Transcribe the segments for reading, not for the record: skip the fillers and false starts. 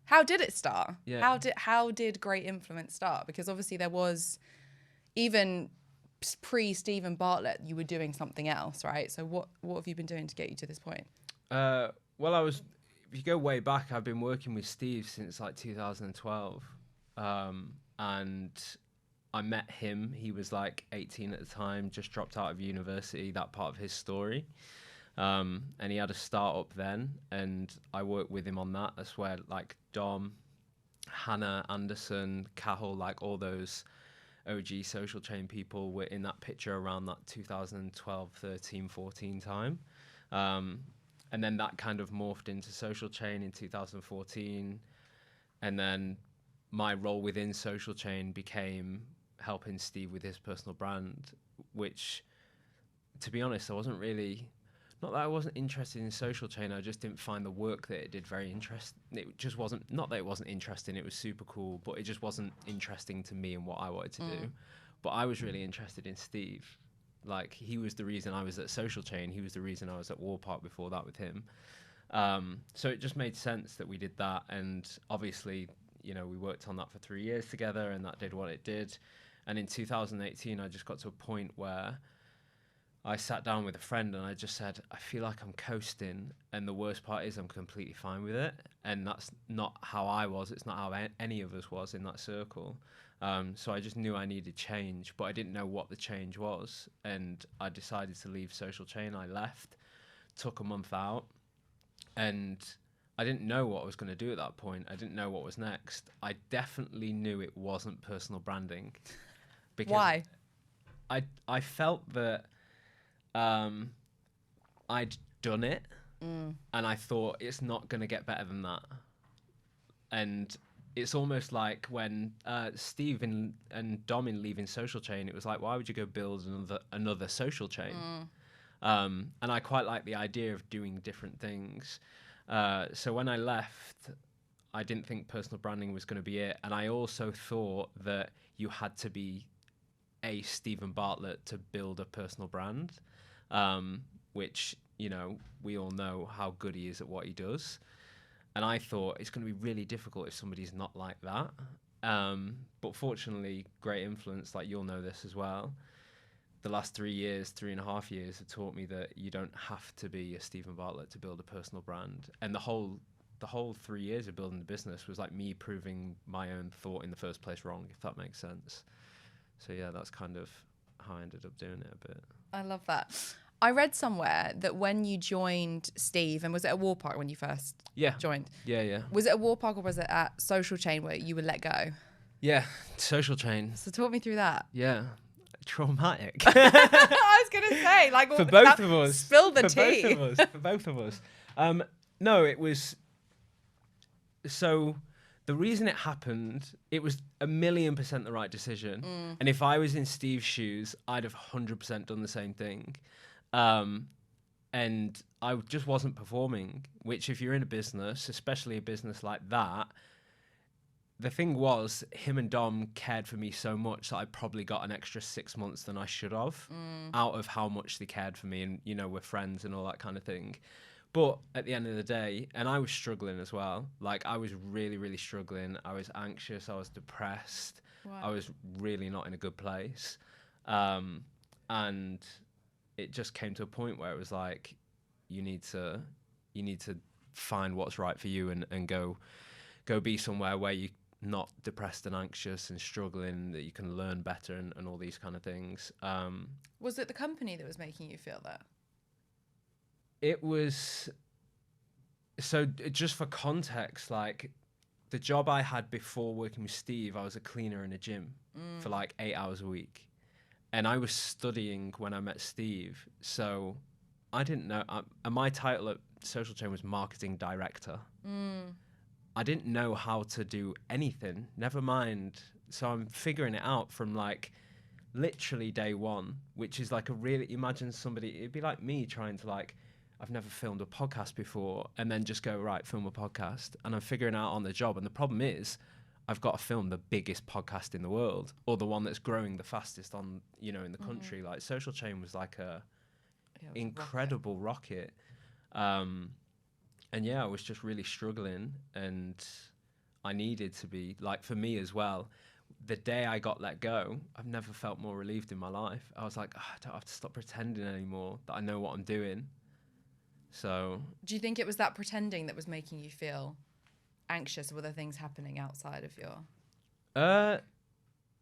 How did it start? Yeah. How did Great Influence start? Because obviously there was, even pre-Stephen Bartlett, you were doing something else, right? So what have you been doing to get you to this point? Well, if you go way back, I've been working with Steve since like 2012. And I met him. He was like 18 at the time, just dropped out of university, that part of his story. And he had a startup then, and I worked with him on that. That's where like Dom, Hannah, Anderson, Cahill, like all those OG social chain people were in that picture around that 2012, 13, 14 time. And then that kind of morphed into social chain in 2014. And then my role within social chain became helping Steve with his personal brand, which, to be honest, I wasn't really, not that I wasn't interested in social chain, I just didn't find the work that it did very interesting. It just wasn't, not that it wasn't interesting, it was super cool, but it just wasn't interesting to me and what I wanted to do. But I was really interested in Steve. Like, he was the reason I was at social chain. He was the reason I was at Warpark before that with him. So it just made sense that we did that. And obviously, you know, we worked on that for 3 years together, and that did what it did. And in 2018, I just got to a point where I sat down with a friend and I just said, I feel like I'm coasting, and the worst part is I'm completely fine with it. And that's not how I was. It's not how any of us was in that circle. So I just knew I needed change, but I didn't know what the change was. And I decided to leave social chain. I left, took a month out, and I didn't know what I was going to do at that point. I didn't know what was next. I definitely knew it wasn't personal branding. Because Why? I felt that I'd done it, and I thought it's not going to get better than that. And it's almost like when Steve and Dom in leaving social chain, it was like, why would you go build another social chain? And I quite like the idea of doing different things. So when I left, I didn't think personal branding was going to be it. And I also thought that you had to be a Stephen Bartlett to build a personal brand, which, you know, we all know how good he is at what he does. And I thought it's going to be really difficult if somebody's not like that. But fortunately, Great Influence, like you'll know this as well, the last 3 years, 3.5 years have taught me that you don't have to be a Stephen Bartlett to build a personal brand. And the whole 3 years of building the business was like me proving my own thought in the first place wrong, if that makes sense. So yeah, that's kind of how I ended up doing it a bit. I love that. I read somewhere that when you joined Steve, and was it at Warpark when you first joined? Yeah. Was it at Warpark or was it at Social Chain where you were let go? Yeah, social chain. So talk me through that. Yeah, traumatic. I was going to say, like, for both of us. Spill the tea. For both of us. No, it was. So the reason it happened, it was 1,000,000% the right decision. And if I was in Steve's shoes, I'd have 100% done the same thing. And I just wasn't performing, which if you're in a business, especially a business like that, the thing was, him and Dom cared for me so much that I probably got an extra 6 months than I should have out of how much they cared for me. And, you know, we're friends and all that kind of thing. But at the end of the day, and I was struggling as well. Like, I was really, really struggling. I was anxious. I was depressed. Wow. I was really not in a good place. And it just came to a point where it was like, you need to find what's right for you and go be somewhere where you're not depressed and anxious and struggling, that you can learn better and all these kind of things. Was it the company that was making you feel that? It was, so just for context, like the job I had before working with Steve, I was a cleaner in a gym for like 8 hours a week. And I was studying when I met Steve. So I didn't know, and my title at Social Chain was marketing director. I didn't know how to do anything, never mind. So I'm figuring it out from like literally day one, which is like a really, imagine somebody, it'd be like me trying to like, I've never filmed a podcast before, and then just go, right, film a podcast. And I'm figuring out on the job. And the problem is, I've got to film the biggest podcast in the world, or the one that's growing the fastest on, you know, in the country. Like Social Chain was like a incredible rocket. And yeah, I was just really struggling. And I needed to be. Like, for me as well, the day I got let go, I've never felt more relieved in my life. I was like, I don't have to stop pretending anymore that I know what I'm doing. So, do you think it was that pretending that was making you feel anxious, or were there things happening outside of your...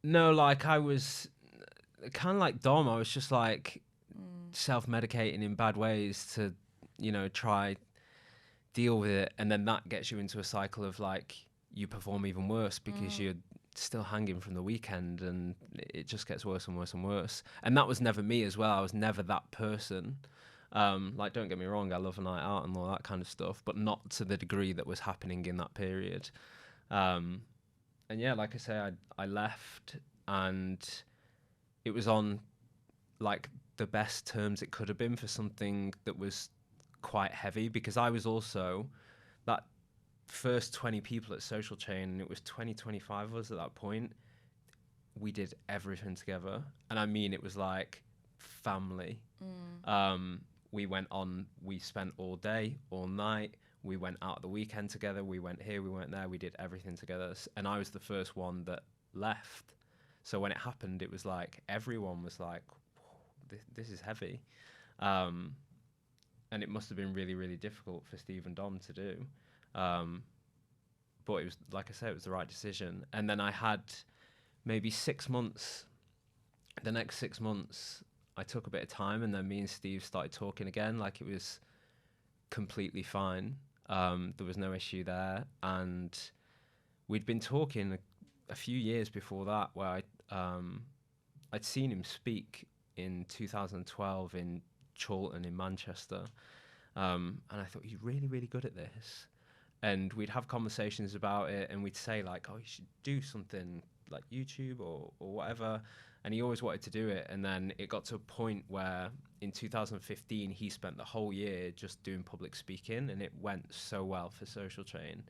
no, like, I was kind of like Dom. I was just like self-medicating in bad ways to, try deal with it, and then that gets you into a cycle of like you perform even worse because you're still hanging from the weekend, and it just gets worse and worse and worse. And that was never me as well. I was never that person. Like, don't get me wrong, I love a night out and all that kind of stuff, but not to the degree that was happening in that period. And yeah, like I say, I left, and it was on like the best terms it could have been for something that was quite heavy, because I was also that first 20 people at Social Chain, and it was 25 of us at that point. We did everything together, and I mean, it was like family. We spent all day, all night. We went out the weekend together. We went here, we went there. We did everything together. And I was the first one that left. So when it happened, it was like everyone was like, this is heavy. And it must have been really, really difficult for Steve and Dom to do. But it was, like I said, it was the right decision. And then I had maybe 6 months. The next 6 months, I took a bit of time, and then me and Steve started talking again. Like, it was completely fine. There was no issue there. And we'd been talking a few years before that, where I'd seen him speak in 2012 in Chorlton in Manchester. And I thought, he's really, really good at this. And we'd have conversations about it, and we'd say like, oh, you should do something like YouTube or whatever. And he always wanted to do it. And then it got to a point where in 2015, he spent the whole year just doing public speaking, and it went so well for Social Chain.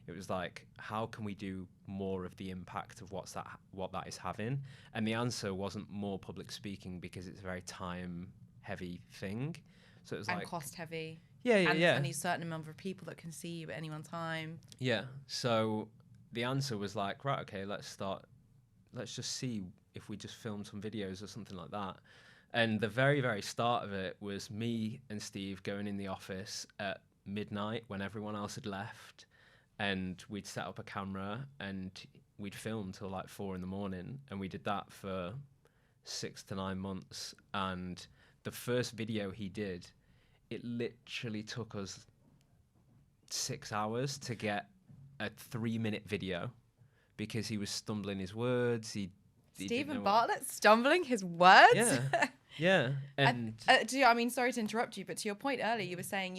It was like, how can we do more of the impact of what that is having? And the answer wasn't more public speaking, because it's a very time heavy thing. So it was and like cost heavy. Yeah. And a certain number of people that can see you at any one time. Yeah. So the answer was like, right, okay, let's just see if we just film some videos or something like that. And the very, very start of it was me and Steve going in the office at midnight when everyone else had left, and we'd set up a camera and we'd film till like 4 a.m. And we did that for 6 to 9 months. And the first video he did, it literally took us 6 hours to get a 3-minute video, because he was stumbling his words. Stephen Bartlett stumbling his words? Yeah. Yeah. And I mean, sorry to interrupt you, but to your point earlier, you were saying,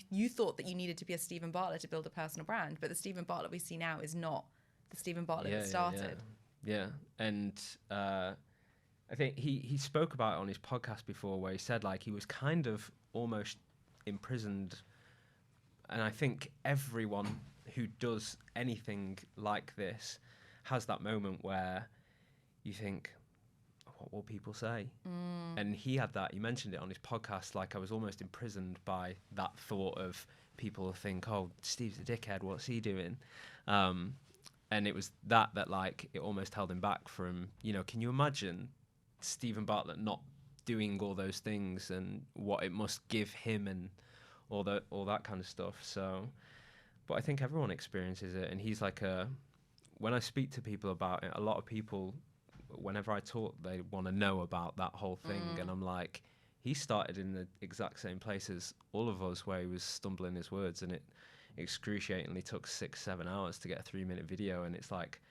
you thought that you needed to be a Stephen Bartlett to build a personal brand, but the Stephen Bartlett we see now is not the Stephen Bartlett that started. Yeah. And I think he spoke about it on his podcast before, where he said like he was kind of almost imprisoned. And I think everyone who does anything like this has that moment where you think, what will people say? And he had that. He mentioned it on his podcast. Like, I was almost imprisoned by that thought of people think, oh, Steve's a dickhead. What's he doing? And it was that like it almost held him back from, can you imagine Stephen Bartlett not doing all those things, and what it must give him, and all that kind of stuff. So, but I think everyone experiences it. And he's like when I speak to people about it, a lot of people, whenever I talk, they want to know about that whole thing. And I'm like, he started in the exact same place as all of us, where he was stumbling his words, and it excruciatingly took 6-7 hours to get a 3-minute video, and it's like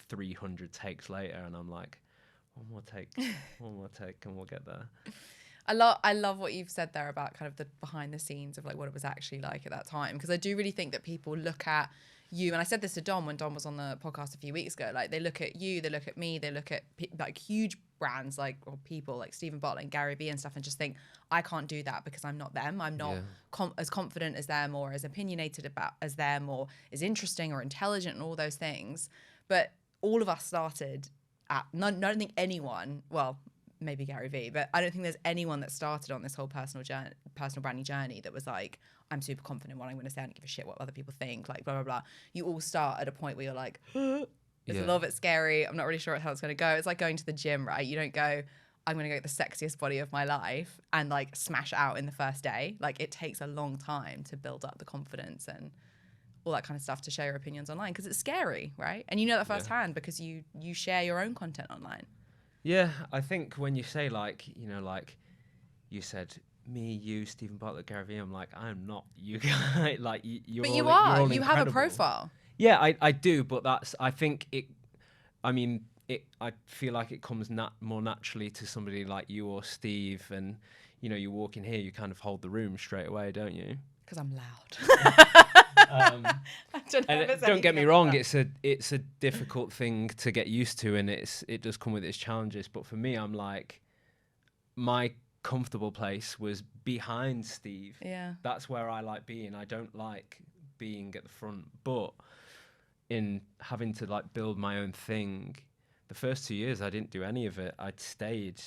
300 takes later, and I'm like, one more take, and we'll get there. I love what you've said there about kind of the behind the scenes of like what it was actually like at that time, because I do really think that people look at you, and I said this to Dom when Dom was on the podcast a few weeks ago, like they look at you, they look at me, they look at like huge brands like, or people like Stephen Bartlett and Gary Vee and stuff, and just think, I can't do that because I'm not them. I'm not as confident as them, or as opinionated as them, or as interesting or intelligent and all those things. But all of us started at, I don't think anyone, well, maybe Gary Vee, but I don't think there's anyone that started on this whole personal branding journey that was like, I'm super confident in what I'm going to say. I don't give a shit what other people think, like blah, blah, blah. You all start at a point where you're like, it's a little bit scary. I'm not really sure how it's going to go. It's like going to the gym, right? You don't go, I'm going to go get the sexiest body of my life and like smash out in the first day. Like it takes a long time to build up the confidence and all that kind of stuff to share your opinions online, because it's scary, right? And you know that firsthand because you share your own content online. Yeah, I think when you say like, you know, like you said, me, you, Stephen Bartlett, Gary Vee, I'm like, I'm not you guy. Like you're but all, you are. you're all you incredible. have a profile. Yeah, I do, but I feel like it comes more naturally to somebody like you or Steve, and you know, you walk in here, you kind of hold the room straight away, don't you? Because I'm loud. Don't get me wrong, it's a difficult thing to get used to, and it does come with its challenges. But for me, I'm like, my comfortable place was behind Steve. Yeah, that's where I like being. I don't like being at the front, but in having to like build my own thing, the first 2 years I didn't do any of it. I'd stayed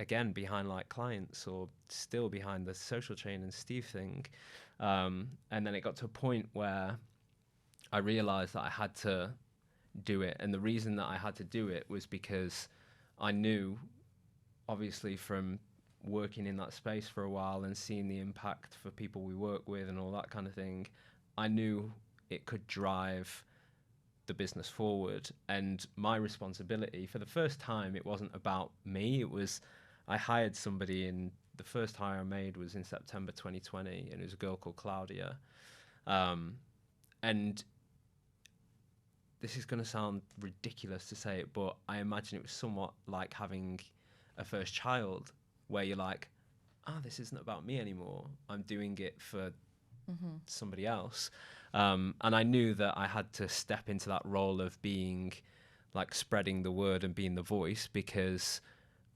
again behind like clients, or still behind the social chain and Steve thing, and then it got to a point where I realized that I had to do it, and the reason that I had to do it was because I knew, obviously from working in that space for a while and seeing the impact for people we work with and all that kind of thing, I knew it could drive the business forward. And my responsibility for the first time, it wasn't about me. It was, I hired somebody, and the first hire I made was in September 2020, and it was a girl called Claudia. And this is going to sound ridiculous to say it, but I imagine it was somewhat like having a first child, where you're like, this isn't about me anymore. I'm doing it for somebody else. And I knew that I had to step into that role of being like spreading the word and being the voice, because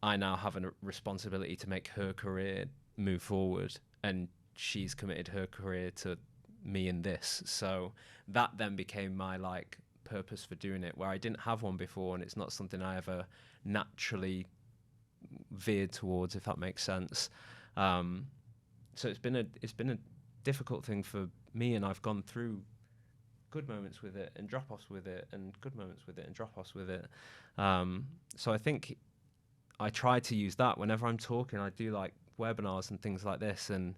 I now have a responsibility to make her career move forward, and she's committed her career to me in this. So that then became my like purpose for doing it, where I didn't have one before, and it's not something I ever naturally veered towards, if that makes sense. So it's been a difficult thing for me, and I've gone through good moments with it and drop-offs with it, and good moments with it and drop-offs with it. So I think I try to use that whenever I'm talking. I do like webinars and things like this, and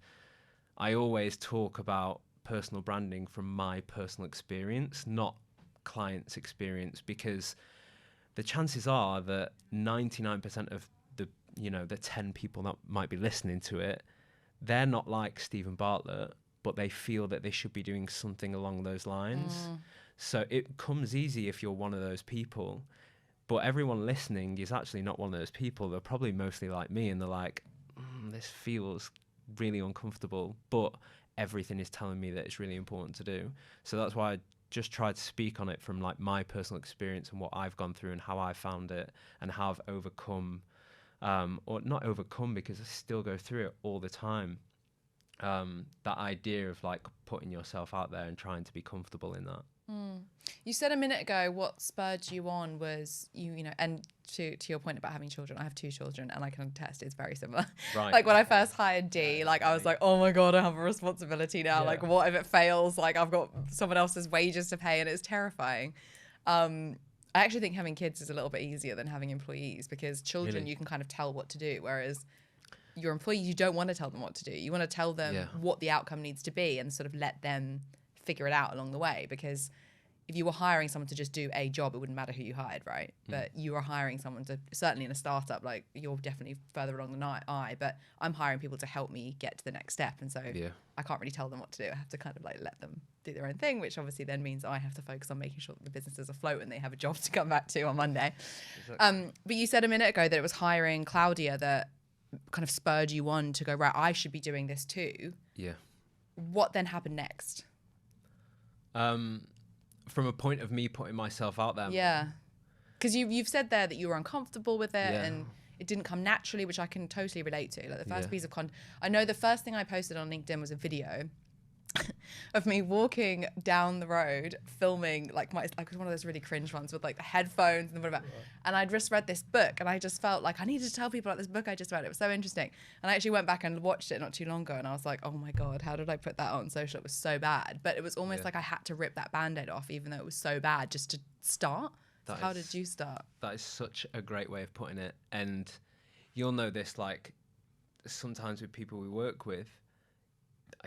I always talk about personal branding from my personal experience, not clients' experience, because the chances are that 99% of the 10 people that might be listening to it, they're not like Stephen Bartlett, but they feel that they should be doing something along those lines. So it comes easy if you're one of those people, but everyone listening is actually not one of those people. They're probably mostly like me, and they're like, this feels really uncomfortable, but everything is telling me that it's really important to do. So that's why I just try to speak on it from like my personal experience and what I've gone through and how I found it and how I've overcome, or not overcome, because I still go through it all the time. That idea of like putting yourself out there and trying to be comfortable in that. You said a minute ago what spurred you on was you know, and to your point about having children, I have 2 children, and I can attest it's very similar. Right. Like when I first hired D, like I was like, oh my God, I have a responsibility now. Yeah. Like what if it fails? Like I've got someone else's wages to pay, and it's terrifying. I actually think having kids is a little bit easier than having employees, because children, really? You can kind of tell what to do, whereas your employees, you don't want to tell them what to do. You want to tell them what the outcome needs to be and sort of let them figure it out along the way. Because if you were hiring someone to just do a job, it wouldn't matter who you hired, right? But you are hiring someone to, certainly in a startup, like you're definitely further along than I, but I'm hiring people to help me get to the next step. And so I can't really tell them what to do. I have to kind of like let them do their own thing, which obviously then means I have to focus on making sure that the business is afloat and they have a job to come back to on Monday. Exactly. But you said a minute ago that it was hiring Claudia that kind of spurred you on to go, right, I should be doing this too. Yeah. What then happened next? From a point of me putting myself out there. Yeah. Because you've said there that you were uncomfortable with it and it didn't come naturally, which I can totally relate to. Like the first piece of content, I know the first thing I posted on LinkedIn was a video of me walking down the road filming like one of those really cringe ones with like the headphones and whatever. And I'd just read this book and I just felt like I needed to tell people about this book I just read. It was so interesting. And I actually went back and watched it not too long ago and I was like, oh my God, how did I put that on social? It was so bad. But it was almost like I had to rip that Band-Aid off even though it was so bad just to start. So how did you start? That is such a great way of putting it. And you'll know this, like, sometimes with people we work with,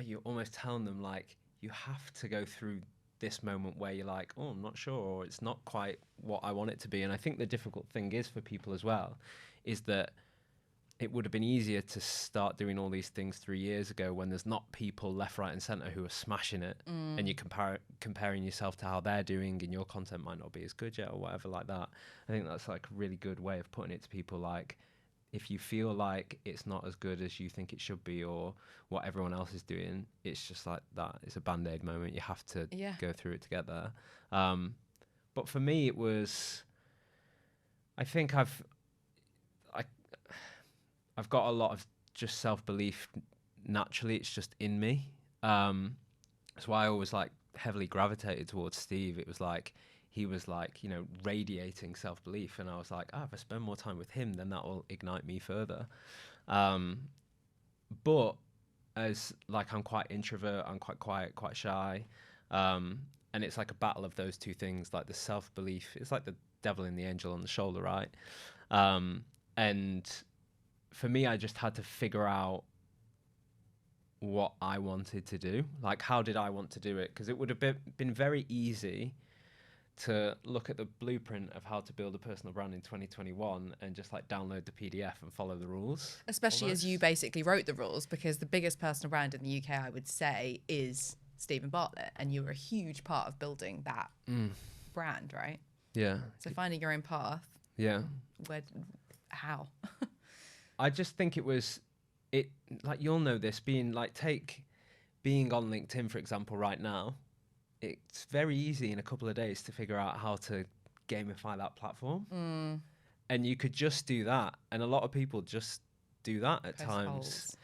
you're almost telling them, like, you have to go through this moment where you're like, oh, I'm not sure, or it's not quite what I want it to be. And I think the difficult thing is for people as well, is that it would have been easier to start doing all these things 3 years ago when there's not people left, right and centre who are smashing it and you're comparing yourself to how they're doing and your content might not be as good yet or whatever like that. I think that's like a really good way of putting it to people. Like, if you feel like it's not as good as you think it should be or what everyone else is doing, it's just like that. It's a Band-Aid moment. You have to go through it together. But for me, it was, I think I've got a lot of just self-belief naturally. It's just in me. That's why I always like heavily gravitated towards Steve. It was like, he was like, you know, radiating self-belief. And I was like, if I spend more time with him, then that will ignite me further. But as like, I'm quite introvert, I'm quite quiet, quite shy. And it's like a battle of those two things, like the self-belief. It's like the devil and the angel on the shoulder, right? And for me, I just had to figure out what I wanted to do. Like, how did I want to do it? Because it would have been very easy to look at the blueprint of how to build a personal brand in 2021 and just like download the PDF and follow the rules. Especially as you basically wrote the rules, because the biggest personal brand in the UK, I would say, is Stephen Bartlett. And you were a huge part of building that brand, right? Yeah. So finding your own path. Yeah. How? I just think it was, like, you'll know this, being on LinkedIn, for example, right now, it's very easy in a couple of days to figure out how to gamify that platform. And you could just do that. And a lot of people just do that at times. Polls,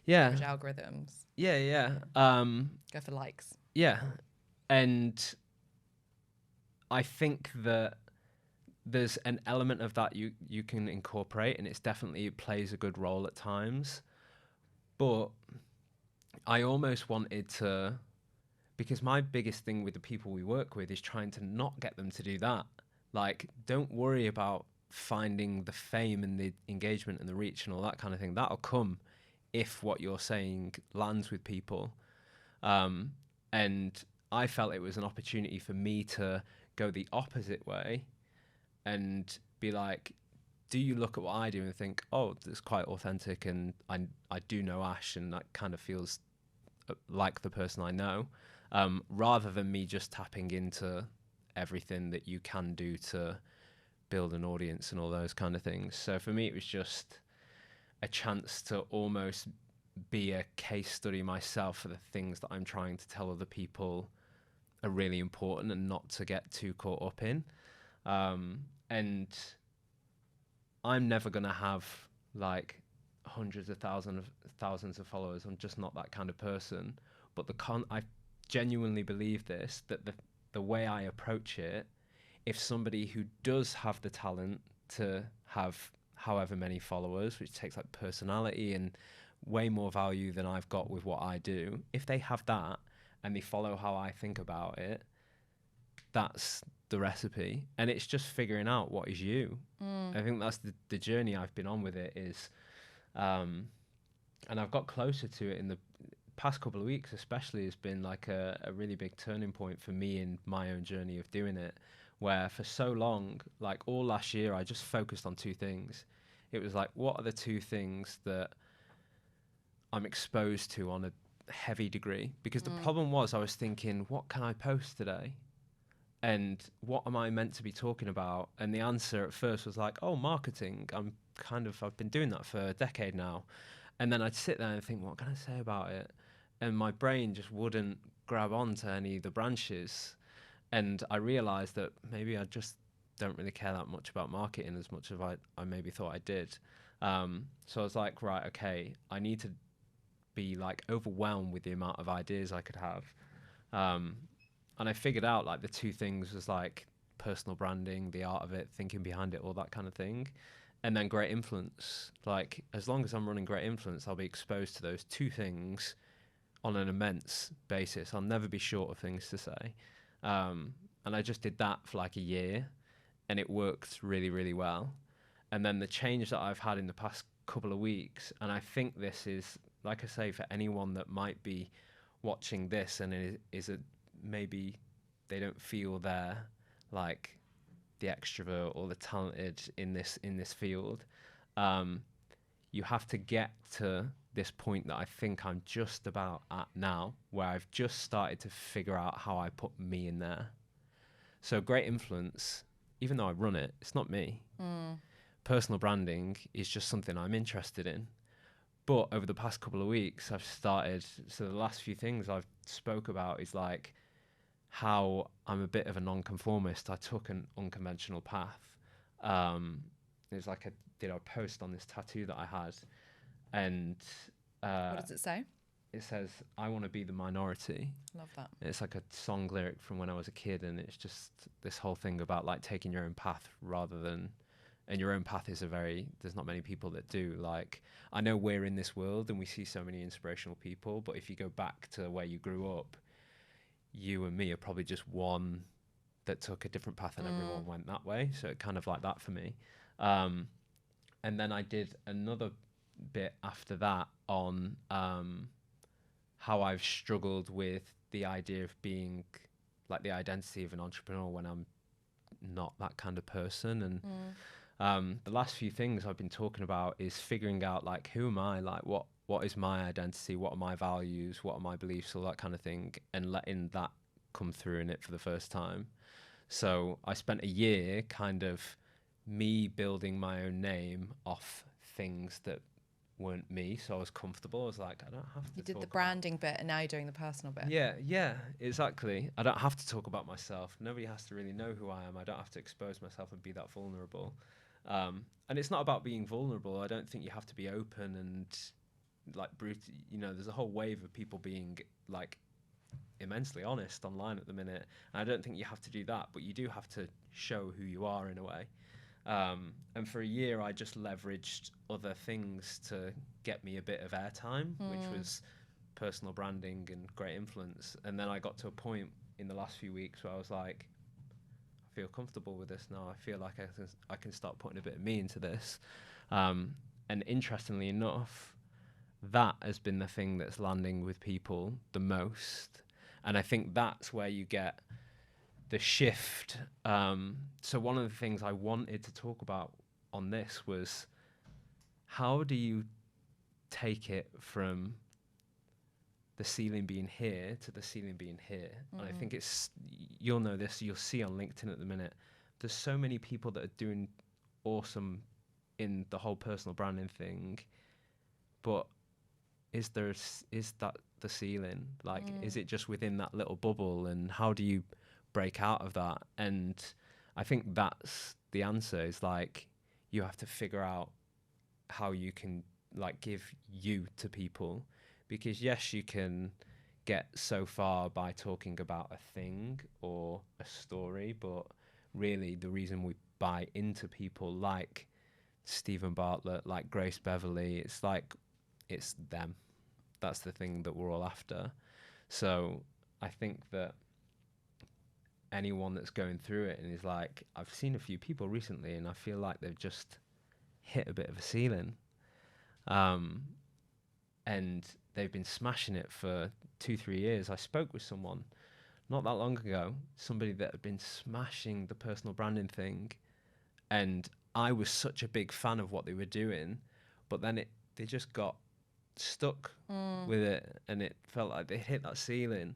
yeah. Algorithms. Yeah, yeah. Go for likes. Yeah. And I think that there's an element of that you can incorporate, and it definitely plays a good role at times. But I almost wanted to, because my biggest thing with the people we work with is trying to not get them to do that. Like, don't worry about finding the fame and the engagement and the reach and all that kind of thing. That'll come if what you're saying lands with people. And I felt it was an opportunity for me to go the opposite way and be like, do you look at what I do and think, oh, that's quite authentic, and I do know Ash, and that kind of feels like the person I know, rather than me just tapping into everything that you can do to build an audience and all those kind of things. So for me, it was just a chance to almost be a case study myself for the things that I'm trying to tell other people are really important and not to get too caught up in. And I'm never going to have like hundreds of thousands of followers. I'm just not that kind of person. But I genuinely believe this, that the way I approach it, if somebody who does have the talent to have however many followers, which takes like personality and way more value than I've got with what I do, if they have that and they follow how I think about it, that's the recipe. And it's just figuring out what is you. I think that's the journey I've been on with it is, and I've got closer to it in the past couple of weeks especially. Has been like a really big turning point for me in my own journey of doing it, where for so long, like all last year, I just focused on two things. It was like, what are the two things that I'm exposed to on a heavy degree? Because the problem was, I was thinking, what can I post today? And what am I meant to be talking about? And the answer at first was like, oh, marketing. I've been doing that for a decade now. And then I'd sit there and think, what can I say about it? And my brain just wouldn't grab onto any of the branches. And I realized that maybe I just don't really care that much about marketing as much as I maybe thought I did. So I was like, right, okay, I need to be like overwhelmed with the amount of ideas I could have. And I figured out like the two things was like personal branding, the art of it, thinking behind it, all that kind of thing. And then great influence. Like as long as I'm running great influence, I'll be exposed to those two things on an immense basis. I'll never be short of things to say. And I just did that for like a year, and it worked really, really well. And then the change that I've had in the past couple of weeks, and I think this is, like I say, for anyone that might be watching this and is a, maybe they don't feel they're like the extrovert or the talented in this field, you have to get to this point that I think I'm just about at now, where I've just started to figure out how I put me in there. So great influence, even though I run it, it's not me. Personal branding is just something I'm interested in. But over the past couple of weeks, I've started, so the last few things I've spoke about is like how I'm a bit of a nonconformist. I took an unconventional path. There's like did a post on this tattoo that I had, and what does it say? It says, "I want to be the minority." Love that. It's like a song lyric from when I was a kid, and it's just this whole thing about like taking your own path rather than, and your own path is there's not many people that do. Like, I know we're in this world and we see so many inspirational people, but if you go back to where you grew up, you and me are probably just one that took a different path and everyone went that way. So it kind of like that for me. And then I did another bit after that on how I've struggled with the idea of being like the identity of an entrepreneur when I'm not that kind of person. And the last few things I've been talking about is figuring out like, who am I? Like what is my identity? What are my values? What are my beliefs? All that kind of thing, and letting that come through in it for the first time. So I spent a year kind of me building my own name off things that weren't me. So I was comfortable. I was like, I don't have to. You did the branding bit, and now you're doing the personal bit. Yeah, exactly. I don't have to talk about myself. Nobody has to really know who I am. I don't have to expose myself and be that vulnerable. And it's not about being vulnerable. I don't think you have to be open and like brute. You know, there's a whole wave of people being like immensely honest online at the minute. And I don't think you have to do that, but you do have to show who you are in a way. And for a year, I just leveraged other things to get me a bit of airtime, which was personal branding and great influence. And then I got to a point in the last few weeks where I was like, I feel comfortable with this now. I feel like I can start putting a bit of me into this. And interestingly enough, that has been the thing that's landing with people the most. And I think that's where you get the shift. So one of the things I wanted to talk about on this was, how do you take it from the ceiling being here to the ceiling being here? And I think you'll know this, you'll see on LinkedIn at the minute, there's so many people that are doing awesome in the whole personal branding thing, but is that the ceiling? Like, is it just within that little bubble, and how do you break out of that? And I think that's the answer, is like, you have to figure out how you can like give you to people, because yes, you can get so far by talking about a thing or a story, but really the reason we buy into people like Stephen Bartlett, like Grace Beverley, it's like, it's them. That's the thing that we're all after. So I think that anyone that's going through it and is like, I've seen a few people recently and I feel like they've just hit a bit of a ceiling, and they've been smashing it for 2-3 years. I spoke with someone not that long ago, somebody that had been smashing the personal branding thing, and I was such a big fan of what they were doing, but then they just got stuck with it, and it felt like they hit that ceiling.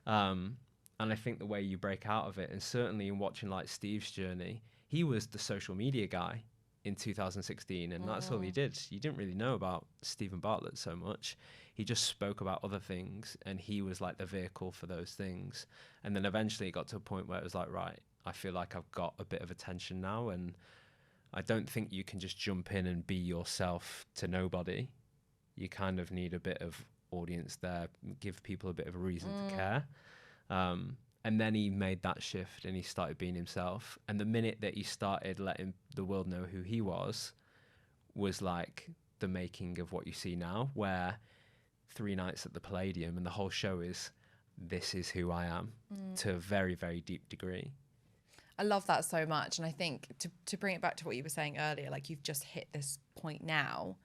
And I think the way you break out of it, and certainly in watching like Steve's journey, he was the social media guy in 2016, and that's all he did. You didn't really know about Stephen Bartlett so much. He just spoke about other things, and he was like the vehicle for those things. And then eventually it got to a point where it was like, right, I feel like I've got a bit of attention now, and I don't think you can just jump in and be yourself to nobody. You kind of need a bit of audience there, give people a bit of a reason to care. And then he made that shift and he started being himself. And the minute that he started letting the world know who he was like the making of what you see now, where 3 nights at the Palladium and the whole show is, this is who I am, to a very, very deep degree. I love that so much. And I think to bring it back to what you were saying earlier, like you've just hit this point now.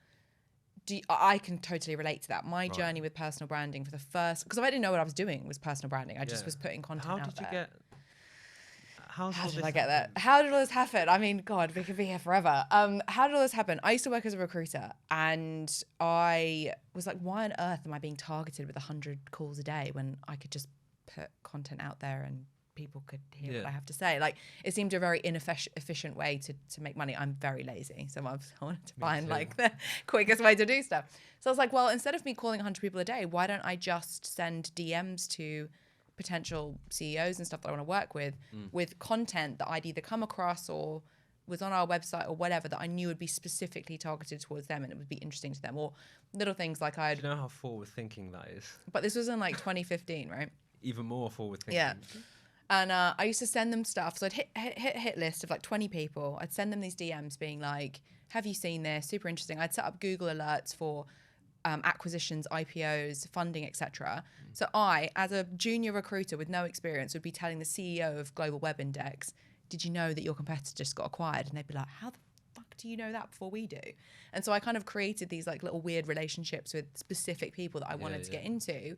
I can totally relate to that. My journey with personal branding for the first, because I didn't know what I was doing was personal branding. I just was putting content out there. How did I get there? How did all this happen? I mean, God, we could be here forever. How did all this happen? I used to work as a recruiter, and I was like, why on earth am I being targeted with 100 calls a day when I could just put content out there and people could hear what I have to say? Like, it seemed a very inefficient way to make money. I'm very lazy, so I wanted to find like the quickest way to do stuff. So I was like, well, instead of me calling 100 people a day, why don't I just send DMs to potential CEOs and stuff that I want to work with content that I'd either come across or was on our website or whatever that I knew would be specifically targeted towards them and it would be interesting to them, or little things like Do you know how forward thinking that is? But this was in like 2015, right? Even more forward thinking. Yeah. And I used to send them stuff. So I'd hit list of like 20 people. I'd send them these DMs being like, have you seen this? Super interesting. I'd set up Google alerts for acquisitions, IPOs, funding, etc. So I, as a junior recruiter with no experience, would be telling the CEO of Global Web Index, did you know that your competitor just got acquired? And they'd be like, how the fuck do you know that before we do? And so I kind of created these like little weird relationships with specific people that I wanted to get into.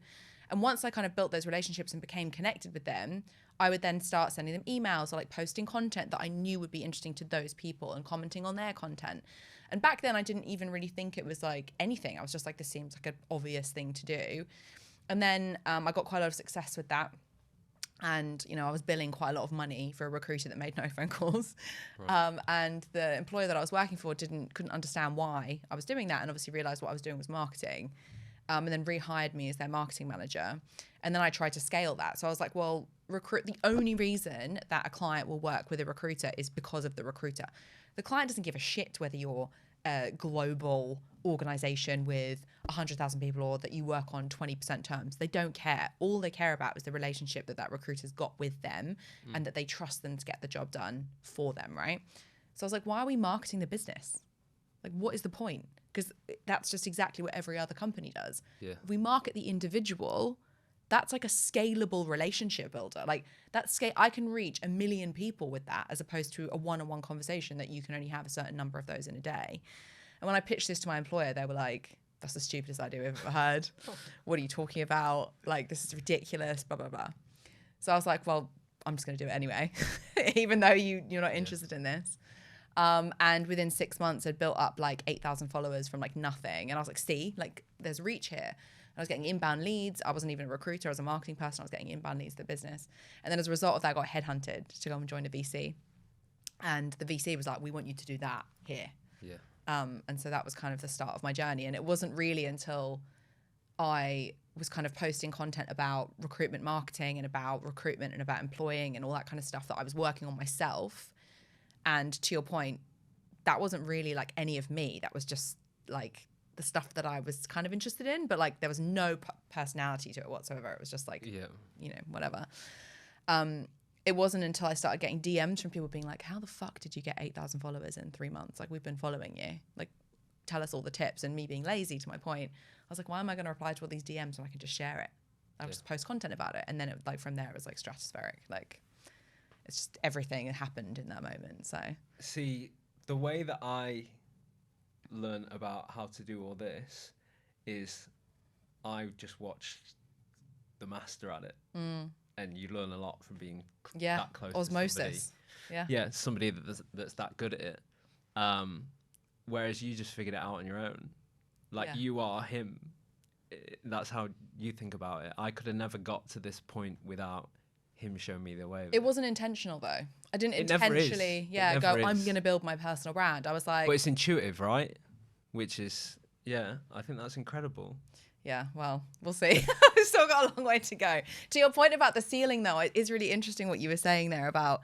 And once I kind of built those relationships and became connected with them, I would then start sending them emails or like posting content that I knew would be interesting to those people and commenting on their content. And back then I didn't even really think it was like anything. I was just like, this seems like an obvious thing to do. And then I got quite a lot of success with that. And, you know, I was billing quite a lot of money for a recruiter that made no phone calls. Right. And the employer that I was working for couldn't understand why I was doing that, and obviously realized what I was doing was marketing. And then rehired me as their marketing manager. And then I tried to scale that. So I was like, well, the only reason that a client will work with a recruiter is because of the recruiter. The client doesn't give a shit whether you're a global organization with 100,000 people or that you work on 20% terms. They don't care. All they care about is the relationship that recruiter's got with them and that they trust them to get the job done for them, right? So I was like, why are we marketing the business? Like, what is the point? Because that's just exactly what every other company does. Yeah. If we market the individual, that's like a scalable relationship builder. Like I can reach 1 million people with that, as opposed to a one-on-one conversation that you can only have a certain number of those in a day. And when I pitched this to my employer, they were like, that's the stupidest idea we've ever heard. What are you talking about? Like, this is ridiculous, blah, blah, blah. So I was like, well, I'm just going to do it anyway, even though you're not interested in this. And within 6 months, I'd built up like 8,000 followers from like nothing. And I was like, see, like there's reach here. I was getting inbound leads. I wasn't even a recruiter. I was a marketing person. I was getting inbound leads to the business. And then as a result of that, I got headhunted to go and join a VC. And the VC was like, we want you to do that here. Yeah. And so that was kind of the start of my journey. And it wasn't really until I was kind of posting content about recruitment marketing and about recruitment and about employing and all that kind of stuff that I was working on myself. And to your point, that wasn't really like any of me. That was just like the stuff that I was kind of interested in, but like there was no personality to it whatsoever. It was just like, you know, whatever. It wasn't until I started getting DMs from people being like, how the fuck did you get 8,000 followers in 3 months? Like, we've been following you. Like, tell us all the tips. And me being lazy, to my point, I was like, why am I going to reply to all these DMs when I can just share it? I'll just post content about it. And then like from there, it was like stratospheric. Like, it's just everything that happened in that moment. So see, the way that I learn about how to do all this is I just watched the master at it. And you learn a lot from being that close osmosis. To somebody that's that good at it. Whereas you just figured it out on your own. Like, you are him. That's how you think about it. I could have never got to this point without him showing me the way. It wasn't intentional though. I didn't intentionally go, I'm going to build my personal brand. I was like... But it's intuitive, right? Which is, I think that's incredible. Yeah, well, we'll see. We've still got a long way to go. To your point about the ceiling, though, it is really interesting what you were saying there about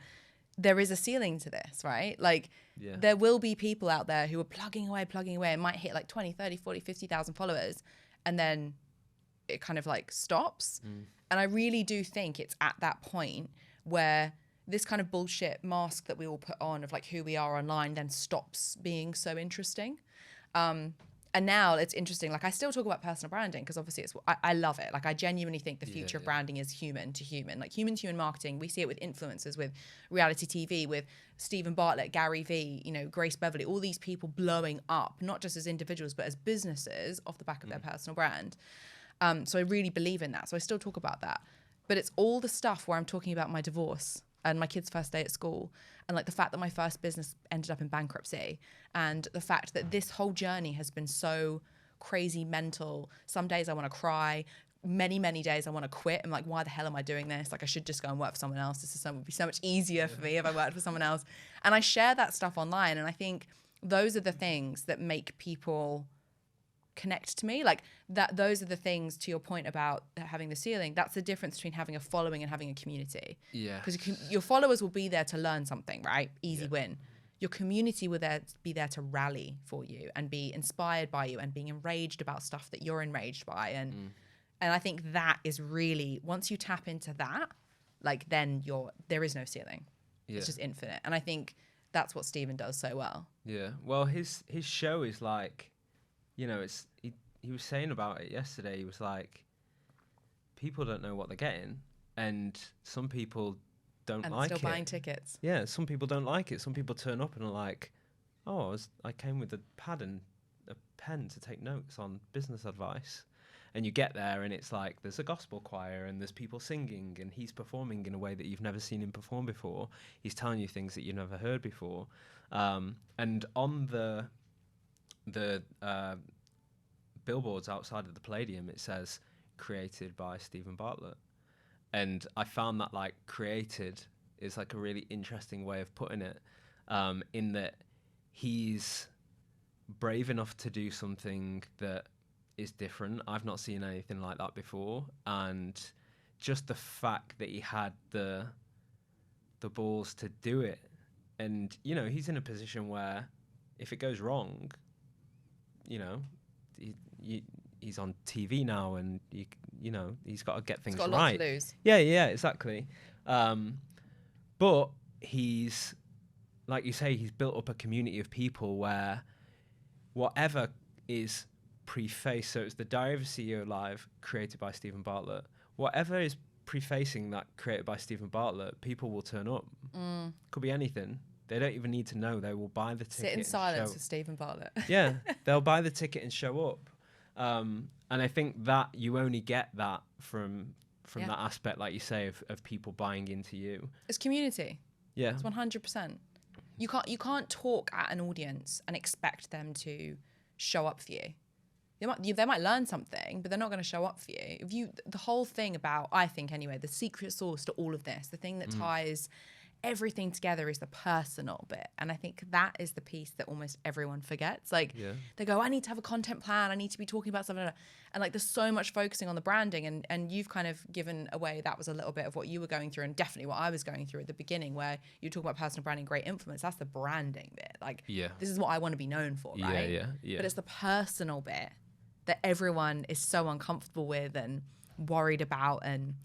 there is a ceiling to this, right? Like, there will be people out there who are plugging away, and might hit like 20, 30, 40, 50,000 followers, and then it kind of like stops. And I really do think it's at that point where this kind of bullshit mask that we all put on of like who we are online then stops being so interesting. And now it's interesting. Like I still talk about personal branding because obviously I love it. Like I genuinely think the future of branding is human to human, like human to human marketing. We see it with influencers, with reality TV, with Stephen Bartlett, Gary Vee, you know, Grace Beverly, all these people blowing up, not just as individuals, but as businesses off the back of their personal brand. So I really believe in that. So I still talk about that, but it's all the stuff where I'm talking about my divorce and my kid's first day at school, and like the fact that my first business ended up in bankruptcy, and the fact that this whole journey has been so crazy mental. Some days I want to cry. Many, many days I want to quit. I'm like, why the hell am I doing this? Like I should just go and work for someone else. Would be so much easier for me if I worked for someone else. And I share that stuff online. And I think those are the things that make people connect to me, like that. Those are the things, to your point about having the ceiling, that's the difference between having a following and having a community. Because your followers will be there to learn something, right? Easy win. Your community will be there to rally for you and be inspired by you and being enraged about stuff that you're enraged by. And I think that is really, once you tap into that, like then there is no ceiling. It's just infinite. And I think that's what Stephen does so well. Well, his show is like, you know, he was saying about it yesterday. He was like, people don't know what they're getting, and some people don't like it. And still buying tickets. Yeah, some people don't like it. Some people turn up and are like, oh, I came with a pad and a pen to take notes on business advice. And you get there and it's like, there's a gospel choir and there's people singing and he's performing in a way that you've never seen him perform before. He's telling you things that you've never heard before. And on the billboards outside of the Palladium, it says created by Stephen Bartlett. And I found that like created is like a really interesting way of putting it, in that he's brave enough to do something that is different. I've not seen anything like that before. And just the fact that he had the balls to do it. And, you know, he's in a position where if it goes wrong, you know, he's on TV now, and you know he's got to get things right. He's got a lot to lose. Yeah, exactly. But he's, like you say, he's built up a community of people where whatever is prefaced. So it's the Diary of a CEO Live, created by Stephen Bartlett. Whatever is prefacing that, created by Stephen Bartlett, people will turn up. Could be anything. They don't even need to know. They will buy the ticket. Sit in silence with Stephen Bartlett. Yeah, they'll buy the ticket and show up. And I think that you only get that from that aspect, like you say, of people buying into you. It's community. Yeah, it's 100%. You can't talk at an audience and expect them to show up for you. They might learn something, but they're not going to show up for you. The whole thing about, I think anyway, the secret sauce to all of this, the thing that ties everything together is the personal bit. And I think that is the piece that almost everyone forgets. Like they go, I need to have a content plan. I need to be talking about something. And like, there's so much focusing on the branding, and you've kind of given away, that was a little bit of what you were going through, and definitely what I was going through at the beginning, where you talk about personal branding, great influence. That's the branding bit. Like, this is what I want to be known for, right? Yeah. But it's the personal bit that everyone is so uncomfortable with and worried about, and,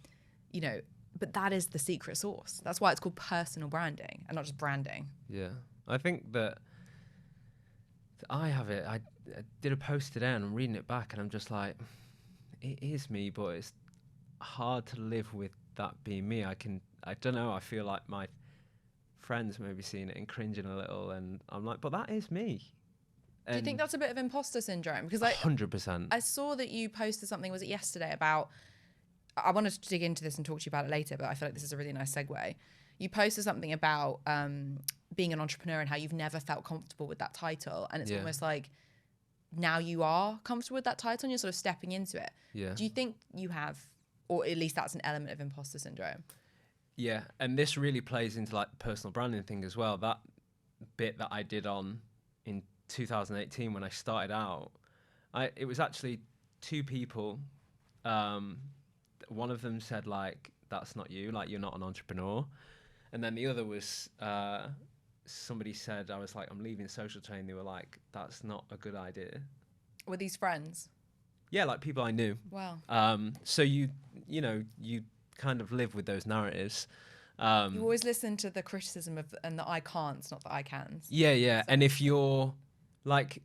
you know, but that is the secret sauce. That's why it's called personal branding and not just branding. Yeah. I think that I have it. I did a post today and I'm reading it back and I'm just like, it is me, but it's hard to live with that being me. I don't know. I feel like my friends may be seeing it and cringing a little, and I'm like, but that is me. Do you think that's a bit of imposter syndrome? Because 100%. I saw that you posted something, was it yesterday, about, I wanted to dig into this and talk to you about it later, but I feel like this is a really nice segue. You posted something about being an entrepreneur and how you've never felt comfortable with that title. And it's almost like now you are comfortable with that title and you're sort of stepping into it. Yeah. Do you think you have, or at least that's an element of imposter syndrome? Yeah. And this really plays into like the personal branding thing as well. That bit that I did in 2018 when I started out, it was actually two people. One of them said, like, that's not you, like, you're not an entrepreneur. And then the other was, somebody said, I was like, I'm leaving social training. They were like, that's not a good idea. Were these friends? Yeah, like people I knew. Wow. So you kind of live with those narratives. You always listen to the criticism and the I can'ts, not the I cans. Yeah. So, And if you're like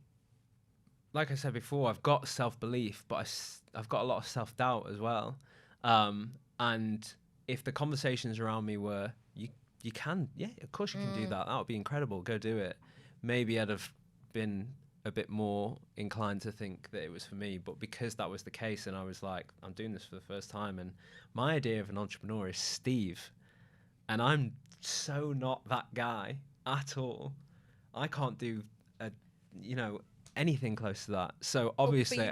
I said before, I've got self-belief, but I've got a lot of self-doubt as well. And if the conversations around me were, you can, yeah, of course you can do that. That would be incredible. Go do it. Maybe I'd have been a bit more inclined to think that it was for me. But because that was the case, and I was like, I'm doing this for the first time, and my idea of an entrepreneur is Steve, and I'm so not that guy at all. I can't do anything close to that. So obviously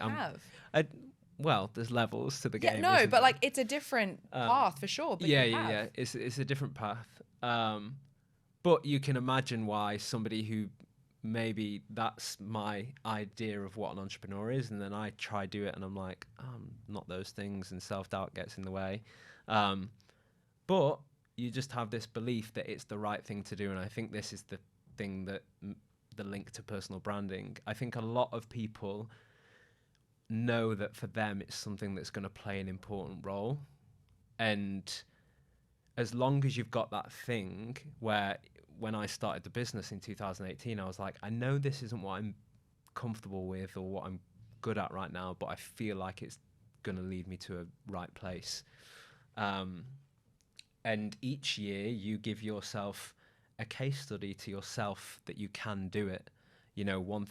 well, there's levels to the game. No, but there? like it's a different path for sure. But yeah. It's a different path. But you can imagine why somebody who maybe that's my idea of what an entrepreneur is, and then I try do it, and I'm like, not those things, and self-doubt gets in the way. But you just have this belief that it's the right thing to do, and I think this is the thing that the link to personal branding. I think a lot of people know that for them it's something that's going to play an important role, and as long as you've got that thing where when I started the business in 2018, I was like, I know this isn't what I'm comfortable with or what I'm good at right now, but I feel like it's going to lead me to a right place. And each year you give yourself a case study to yourself that you can do it. You know,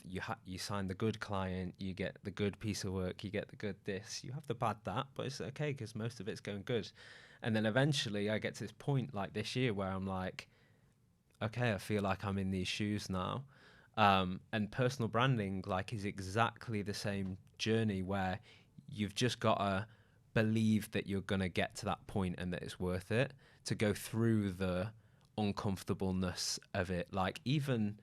you sign the good client, you get the good piece of work, you get the good this, you have the bad that, but it's okay because most of it's going good. And then eventually I get to this point like this year where I'm like, okay, I feel like I'm in these shoes now. And personal branding is exactly the same journey where you've just got to believe that you're going to get to that point and that it's worth it, to go through the uncomfortableness of it. Like even,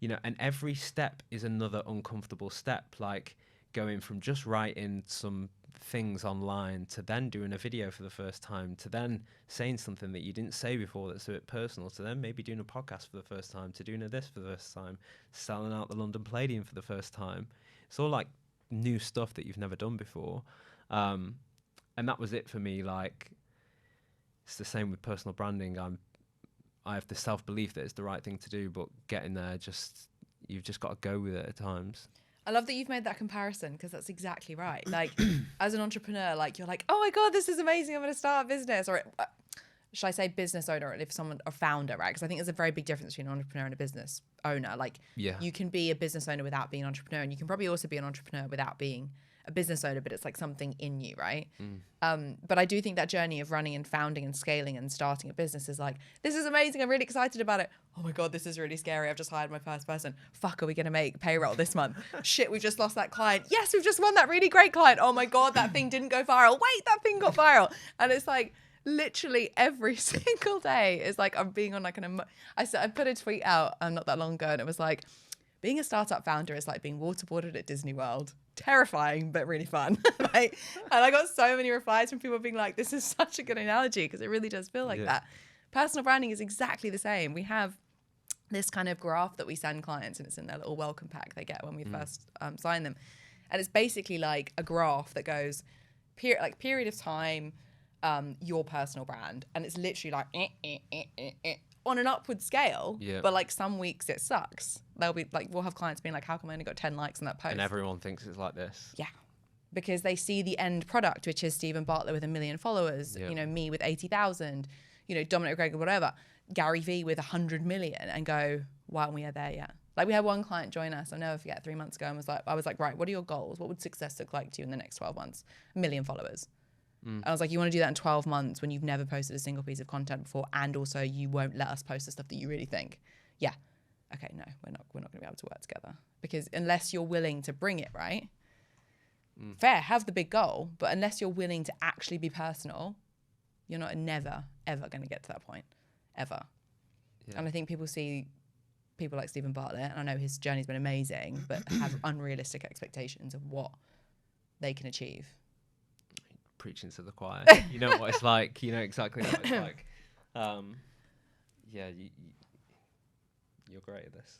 and every step is another uncomfortable step, like going from just writing some things online to then doing a video for the first time, to then saying something that you didn't say before that's a bit personal, to then maybe doing a podcast for the first time, to doing this for the first time, selling out the London Palladium for the first time. It's all like new stuff that you've never done before. And that was it for me. Like, it's the same with personal branding. I have the self-belief that it's the right thing to do, but getting there, you've just got to go with it at times. I love that you've made that comparison, because that's exactly right. Like, as an entrepreneur, like you're like, oh my God, this is amazing. I'm going to start a business. Or should I say business owner, if someone, a founder, right? Because I think there's a very big difference between an entrepreneur and a business owner. Like, you can be a business owner without being an entrepreneur, and you can probably also be an entrepreneur without being a business owner, but it's like something in you, right? But I do think that journey of running and founding and scaling and starting a business is like, this is amazing. I'm really excited about it. Oh my God, this is really scary. I've just hired my first person. Fuck, are we going to make payroll this month? Shit, we've just lost that client. Yes, we've just won that really great client. Oh my God, that thing didn't go viral. Wait, that thing got viral. And it's like, literally every single day is like I'm being on like I put a tweet out not that long ago, and it was like, being a startup founder is like being waterboarded at Disney World. Terrifying, but really fun. Right? And I got so many replies from people being like, this is such a good analogy, because it really does feel like that. Personal branding is exactly the same. We have this kind of graph that we send clients, and it's in their little welcome pack they get when we first sign them. And it's basically like a graph that goes period of time, your personal brand. And it's literally like on an upward scale, but like some weeks it sucks. They'll be like, we'll have clients being like, how come I only got 10 likes on that post? And everyone thinks it's like this. Yeah. Because they see the end product, which is Stephen Bartlett with 1 million followers, me with 80,000, Dominic Mcgregor, whatever, Gary V with 100 million, and go, why aren't we there yet? Like, we had one client join us, I'll never forget, 3 months ago, and I was like, right, what are your goals? What would success look like to you in the next 12 months? 1 million followers. And I was like, you want to do that in 12 months when you've never posted a single piece of content before, and also you won't let us post the stuff that you really think? Yeah. Okay, no, we're not going to be able to work together, because unless you're willing to bring it, right? Fair, have the big goal, but unless you're willing to actually be personal, you're never, ever going to get to that point, ever. Yeah. And I think people see people like Stephen Bartlett, and I know his journey's been amazing, but have unrealistic expectations of what they can achieve. Preaching to the choir. You know what it's like. You know exactly what it's like. You're great at this.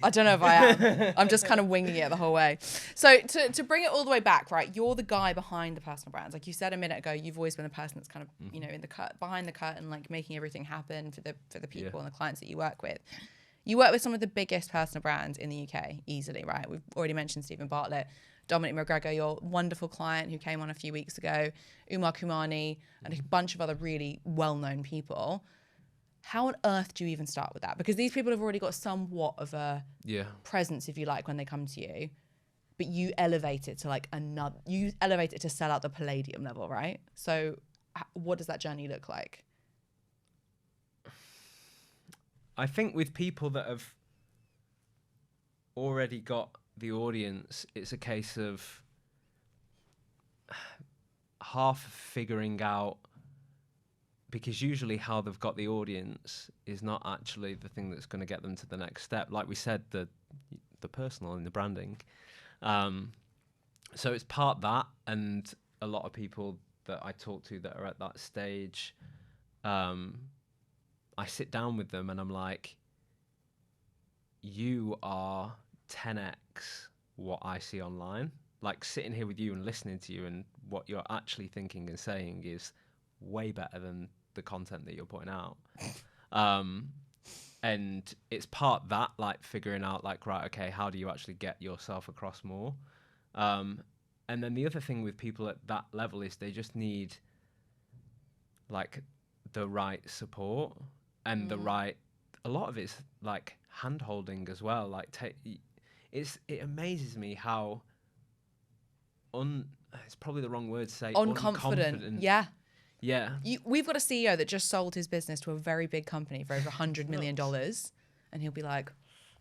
I don't know if I am. I'm just kind of winging it the whole way. So to bring it all the way back, right? You're the guy behind the personal brands. Like you said a minute ago, you've always been the person that's kind of, you know, in the behind the curtain, like making everything happen for the people and the clients that you work with. You work with some of the biggest personal brands in the UK, easily, right? We've already mentioned Stephen Bartlett, Dominic Mcgregor, your wonderful client who came on a few weeks ago, Umar Kamani, and a bunch of other really well-known people. How on earth do you even start with that? Because these people have already got somewhat of a presence, if you like, when they come to you, but you elevate it to like you elevate it to sell out the Palladium level, right? So what does that journey look like? I think with people that have already got the audience, it's a case of half figuring out, because usually how they've got the audience is not actually the thing that's going to get them to the next step. Like we said, the personal and the branding. So it's part that, and a lot of people that I talk to that are at that stage, I sit down with them and I'm like, you are 10x what I see online. Like sitting here with you and listening to you, and what you're actually thinking and saying is way better than the content that you're putting out. And it's part that, like figuring out like, right, okay, how do you actually get yourself across more? And then the other thing with people at that level is they just need like the right support and the right, a lot of it's like hand holding as well. Like it amazes me how it's probably the wrong word to say, unconfident. Yeah. Yeah. We've got a CEO that just sold his business to a very big company for over $100 million. And he'll be like,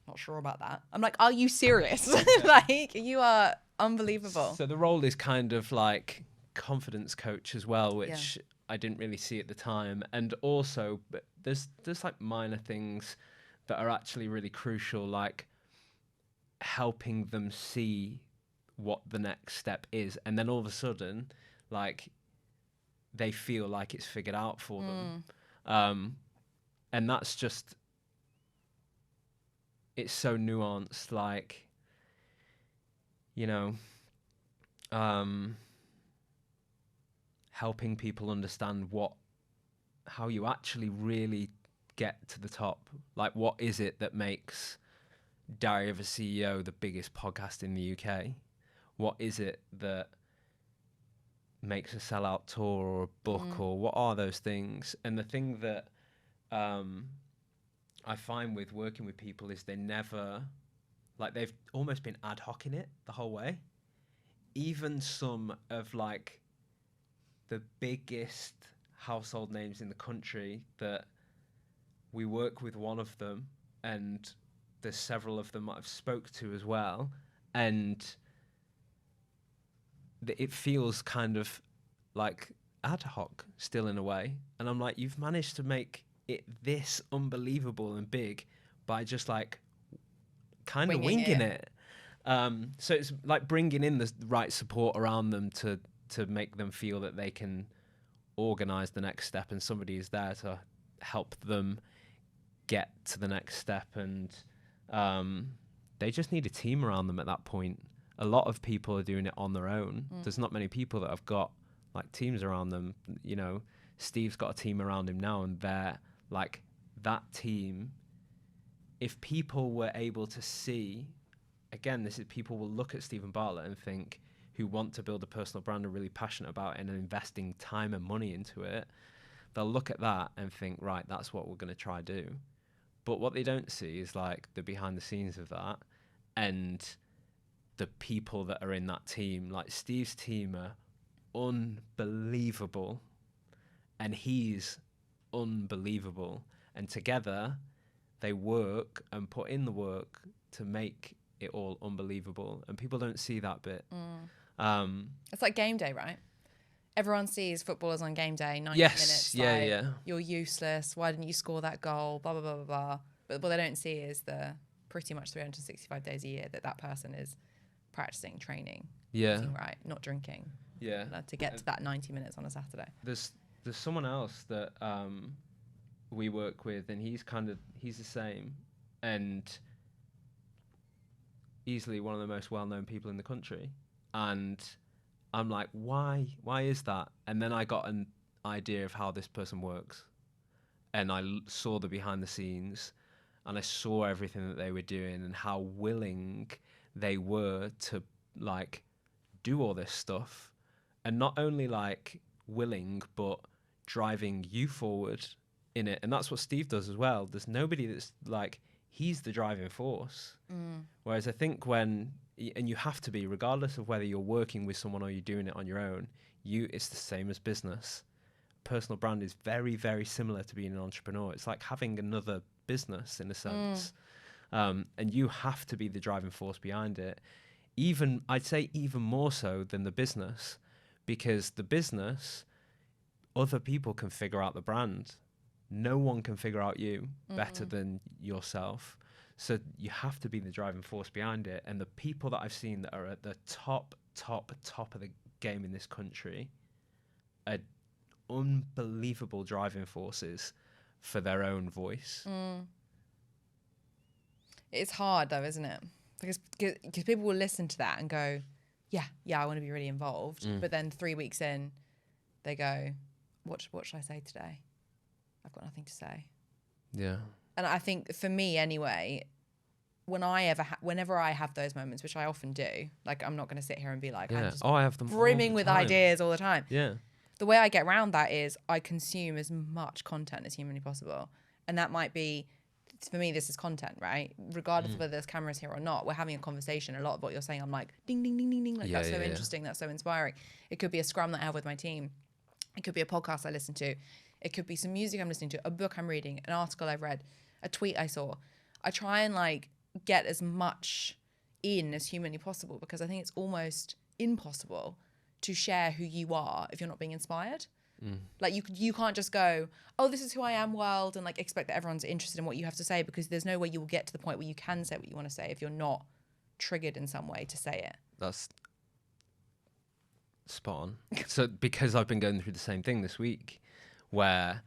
not sure about that. I'm like, are you serious? Like, you are unbelievable. So the role is kind of like confidence coach as well, which I didn't really see at the time. And also, but there's like minor things that are actually really crucial, like helping them see what the next step is. And then all of a sudden, like, they feel like it's figured out for them. And that's just, it's so nuanced, like, you know, helping people understand how you actually really get to the top. Like, what is it that makes Diary of a CEO the biggest podcast in the UK? What is it that makes a sellout tour or a book, or what are those things? And the thing that I find with working with people is they never, like, they've almost been ad hoc in it the whole way. Even some of like the biggest household names in the country, that we work with one of them, and there's several of them I've spoke to as well, and it feels kind of like ad hoc still in a way. And I'm like, you've managed to make it this unbelievable and big by just like kind of winging it. So it's like bringing in the right support around them to make them feel that they can organize the next step, and somebody is there to help them get to the next step. And they just need a team around them at that point. A lot of people are doing it on their own. There's not many people that have got like teams around them. You know, Steve's got a team around him now, and they're like, that team, if people were able to see, again, this is, people will look at Stephen Bartlett and think, who want to build a personal brand, are really passionate about it and are investing time and money into it, they'll look at that and think, right, that's what we're going to try to do. But what they don't see is like the behind the scenes of that, and the people that are in that team. Like Steve's team are unbelievable, and he's unbelievable, and together they work and put in the work to make it all unbelievable, and people don't see that bit. It's like game day, right? Everyone sees footballers on game day, 90 minutes. You're useless. Why didn't you score that goal? Blah, blah, blah, blah, blah. But what they don't see is the pretty much 365 days a year that person is practicing, training, eating right, not drinking. Yeah. To get to that 90 minutes on a Saturday. There's someone else that we work with, and he's the same. and easily one of the most well-known people in the country. And I'm like, why is that? And then I got an idea of how this person works, and I saw the behind the scenes, and I saw everything that they were doing and how willing they were to like do all this stuff, and not only like willing but driving you forward in it. And that's what Steve does as well. There's nobody that's like, he's the driving force. Whereas I think and you have to be, regardless of whether you're working with someone or you're doing it on your own, it's the same as business. Personal brand is very, very similar to being an entrepreneur. It's like having another business in a sense. And you have to be the driving force behind it. I'd say even more so than the business, because the business, other people can figure out the brand. No one can figure out you better than yourself. So you have to be the driving force behind it. And the people that I've seen that are at the top of the game in this country are unbelievable driving forces for their own voice. It's hard though, isn't it? Because people will listen to that and go, yeah, I want to be really involved. But then 3 weeks in, they go, what should I say today? I've got nothing to say. Yeah. And I think for me anyway, whenever I have those moments, which I often do, like I'm not going to sit here and be like, I'm just I have them brimming with ideas all the time. Yeah. The way I get around that is I consume as much content as humanly possible. And that might be, for me, this is content, right? Regardless of whether there's cameras here or not, we're having a conversation. A lot of what you're saying, I'm like, ding, ding, ding, ding, ding. Like, that's so interesting. That's so inspiring. It could be a scrum that I have with my team. It could be a podcast I listen to. It could be some music I'm listening to, a book I'm reading, an article I've read, a tweet I saw. I try and like get as much in as humanly possible, because I think it's almost impossible to share who you are if you're not being inspired. Like you can't just go, oh, this is who I am, world, and like expect that everyone's interested in what you have to say, because there's no way you will get to the point where you can say what you want to say if you're not triggered in some way to say it. That's spot on. So because I've been going through the same thing this week, where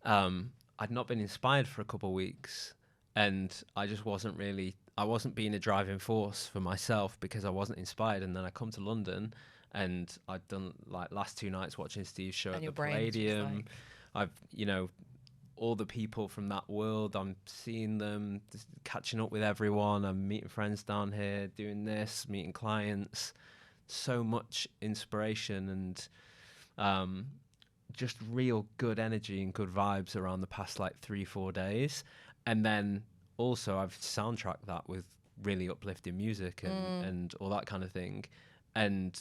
I'd not been inspired for a couple of weeks, and I just wasn't being a driving force for myself because I wasn't inspired. And then I come to London, and I'd done like last 2 nights watching Steve's show at the Palladium. I've, all the people from that world, I'm seeing them, just catching up with everyone. I'm meeting friends down here, doing this, meeting clients. So much inspiration and just real good energy and good vibes around the past like 3-4 days. And then also I've soundtracked that with really uplifting music and all that kind of thing. And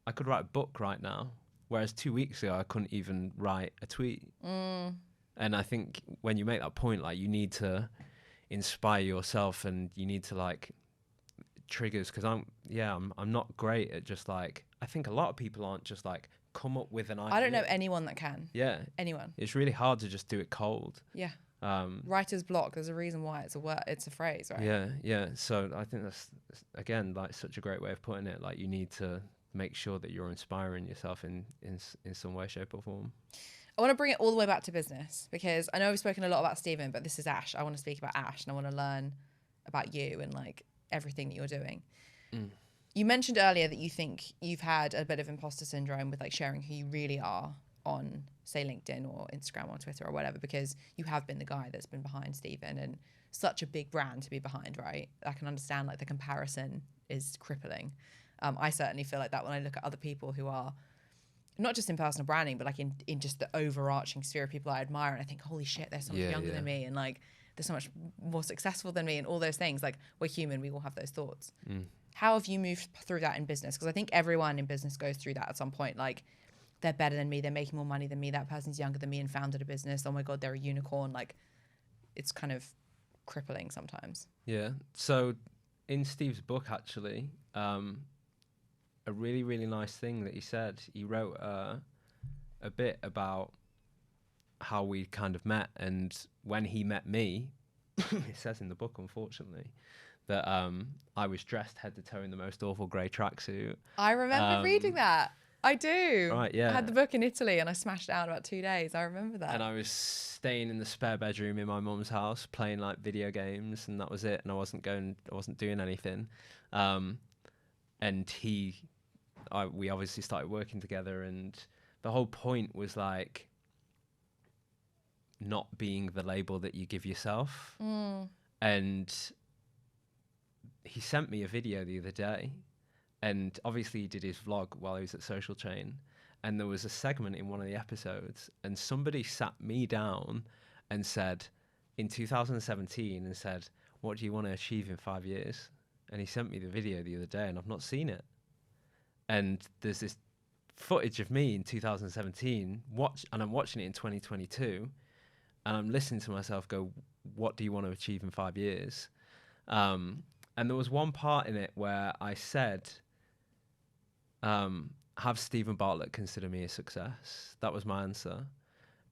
I could write a book right now, whereas 2 weeks ago I couldn't even write a tweet. And I think when you make that point, like, you need to inspire yourself, and you need to like triggers, because I'm not great at just like, I think a lot of people aren't just like come up with an idea. I don't know anyone that can. Yeah. Anyone. It's really hard to just do it cold. Yeah. Writer's block, there's a reason why it's a word, it's a phrase, right? Yeah. So I think that's, again, like such a great way of putting it. Like, you need to make sure that you're inspiring yourself in some way, shape or form. I want to bring it all the way back to business, because I know we've spoken a lot about Stephen, but this is Ash. I want to speak about Ash, and I want to learn about you and like everything that you're doing. You mentioned earlier that you think you've had a bit of imposter syndrome with like sharing who you really are on, say, LinkedIn or Instagram or Twitter or whatever, because you have been the guy that's been behind Stephen, and such a big brand to be behind, right? I can understand like the comparison is crippling. I certainly feel like that when I look at other people who are not just in personal branding, but like in just the overarching sphere of people I admire, and I think, holy shit, they're so much younger than me, and like they're so much more successful than me, and all those things. Like, we're human, we all have those thoughts. How have you moved through that in business? Because I think everyone in business goes through that at some point. Like, they're better than me, they're making more money than me, that person's younger than me and founded a business, oh my god, they're a unicorn. Like, it's kind of crippling sometimes. Yeah. So in Steve's book, actually, a really, really nice thing that he said, he wrote a bit about how we kind of met, and when he met me, it says in the book, unfortunately, that I was dressed head to toe in the most awful grey tracksuit. I remember reading that. I do. Right, yeah. I had the book in Italy and I smashed it out in about 2 days. I remember that. And I was staying in the spare bedroom in my mum's house playing like video games, and that was it. And I wasn't doing anything. And we obviously started working together, and the whole point was like not being the label that you give yourself. And he sent me a video the other day, and obviously he did his vlog while he was at Social Chain, and there was a segment in one of the episodes, and somebody sat me down and said, in 2017, and said, what do you want to achieve in 5 years? And he sent me the video the other day, and I've not seen it. And there's this footage of me in 2017, and I'm watching it in 2022, and I'm listening to myself go, what do you want to achieve in 5 years? And there was one part in it where I said, have Stephen Bartlett consider me a success. That was my answer.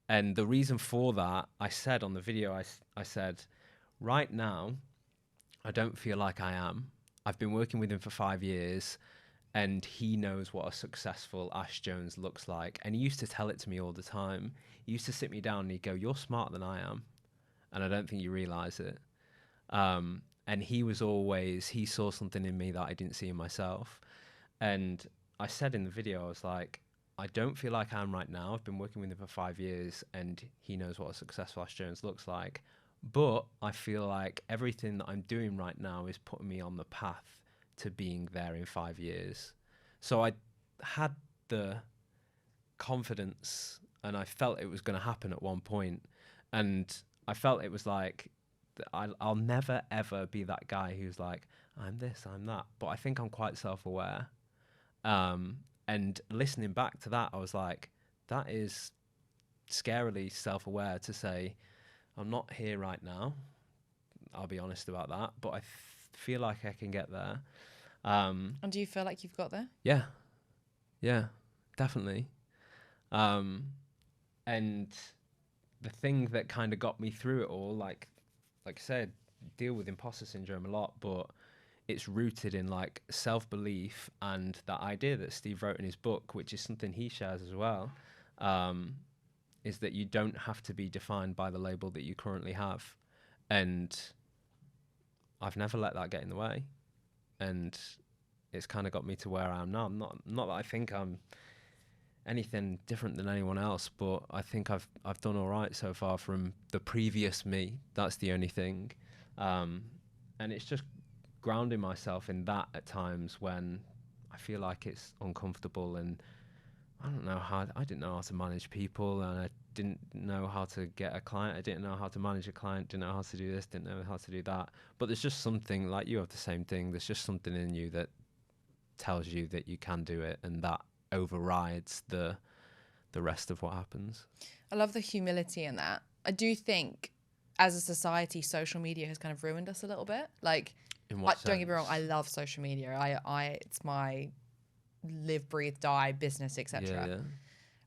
And the reason for that, I said on the video, I said, right now, I don't feel like I am. I've been working with him for 5 years, and he knows what a successful Ash Jones looks like. And he used to tell it to me all the time. He used to sit me down and he'd go, you're smarter than I am, and I don't think you realize it. And he saw something in me that I didn't see in myself. And I said in the video, I was like, I don't feel like I am right now. I've been working with him for 5 years, and he knows what a successful Ash Jones looks like. But I feel like everything that I'm doing right now is putting me on the path to being there in 5 years. So I had the confidence, and I felt it was going to happen at one point. And I felt it was like, I'll never, ever be that guy who's like, I'm this, I'm that. But I think I'm quite self-aware. And listening back to that, I was like, that is scarily self-aware to say, I'm not here right now. I'll be honest about that. But I feel like I can get there. And do you feel like you've got there? Yeah, definitely. And the thing that kind of got me through it all, like I said, deal with imposter syndrome a lot, but it's rooted in like self-belief and that idea that Steve wrote in his book, which is something he shares as well, is that you don't have to be defined by the label that you currently have. And I've never let that get in the way. And it's kind of got me to where I am now. Not that I think I'm anything different than anyone else, but I think I've done all right so far from the previous me. That's the only thing. And it's just grounding myself in that at times when I feel like it's uncomfortable, and I didn't know how to manage people, and I didn't know how to get a client. I didn't know how to manage a client, didn't know how to do this, didn't know how to do that. But there's just something, like you have the same thing, there's just something in you that tells you that you can do it, and that overrides the rest of what happens. I love the humility in that. I do think as a society, social media has kind of ruined us a little bit. Like, In what don't get me sense? wrong, I love social media. It's my live, breathe, die business, etc. Yeah.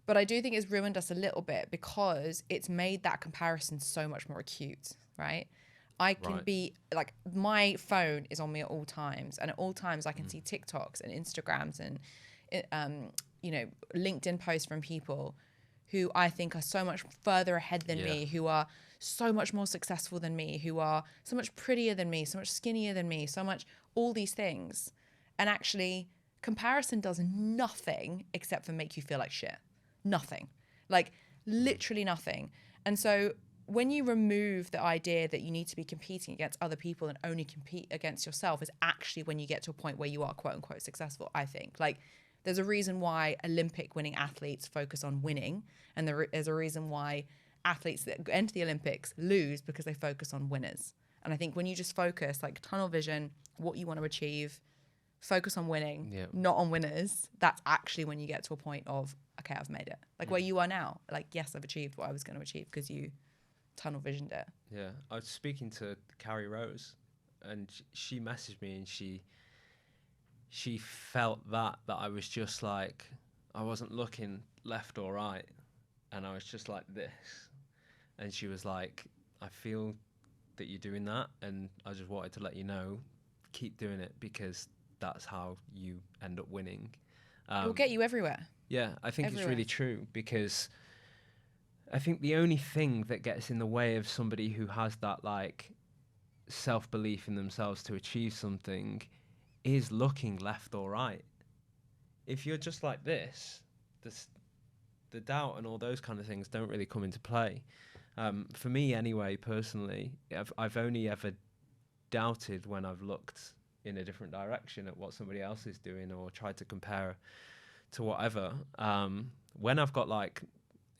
But I do think it's ruined us a little bit because it's made that comparison so much more acute, right? I can Right. be like, my phone is on me at all times, and at all times I can see TikToks and Instagrams and LinkedIn posts from people who I think are so much further ahead than me, who are so much more successful than me, who are so much prettier than me, so much skinnier than me, so much all these things. And actually, comparison does nothing except for make you feel like shit. Nothing. Like, literally nothing. And so when you remove the idea that you need to be competing against other people and only compete against yourself, is actually when you get to a point where you are quote unquote successful, I think. Like, there's a reason why Olympic winning athletes focus on winning, and there's a reason why athletes that enter the Olympics lose, because they focus on winners. And I think when you just focus, like, tunnel vision, what you want to achieve, focus on winning, not on winners, that's actually when you get to a point of, okay, I've made it. Like where you are now, like, yes, I've achieved what I was going to achieve because you tunnel visioned it. Yeah, I was speaking to Carrie Rose, and she messaged me, and she felt that I was just like, I wasn't looking left or right, and I was just like this. And she was like, I feel that you're doing that, and I just wanted to let you know, keep doing it, because that's how you end up winning. It will get you everywhere. Yeah, I think Everywhere. it's really true, because I think the only thing that gets in the way of somebody who has that like self-belief in themselves to achieve something is looking left or right. If you're just like this, the doubt and all those kind of things don't really come into play. For me anyway, personally, I've only ever doubted when I've looked in a different direction at what somebody else is doing or tried to compare to whatever. When I've got like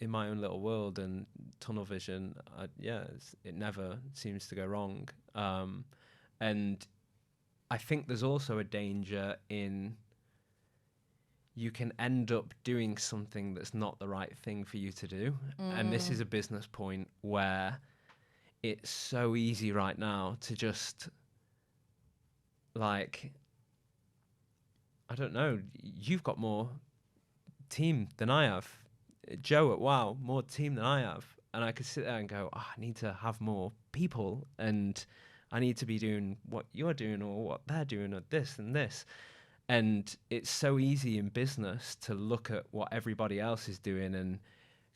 in my own little world and tunnel vision, it never seems to go wrong. And I think there's also a danger in you can end up doing something that's not the right thing for you to do. And this is a business point where it's so easy right now to just like, I don't know, you've got more team than I have. Joe at Wow, more team than I have. And I could sit there and go, I need to have more people, and I need to be doing what you're doing or what they're doing or this and this. And it's so easy in business to look at what everybody else is doing and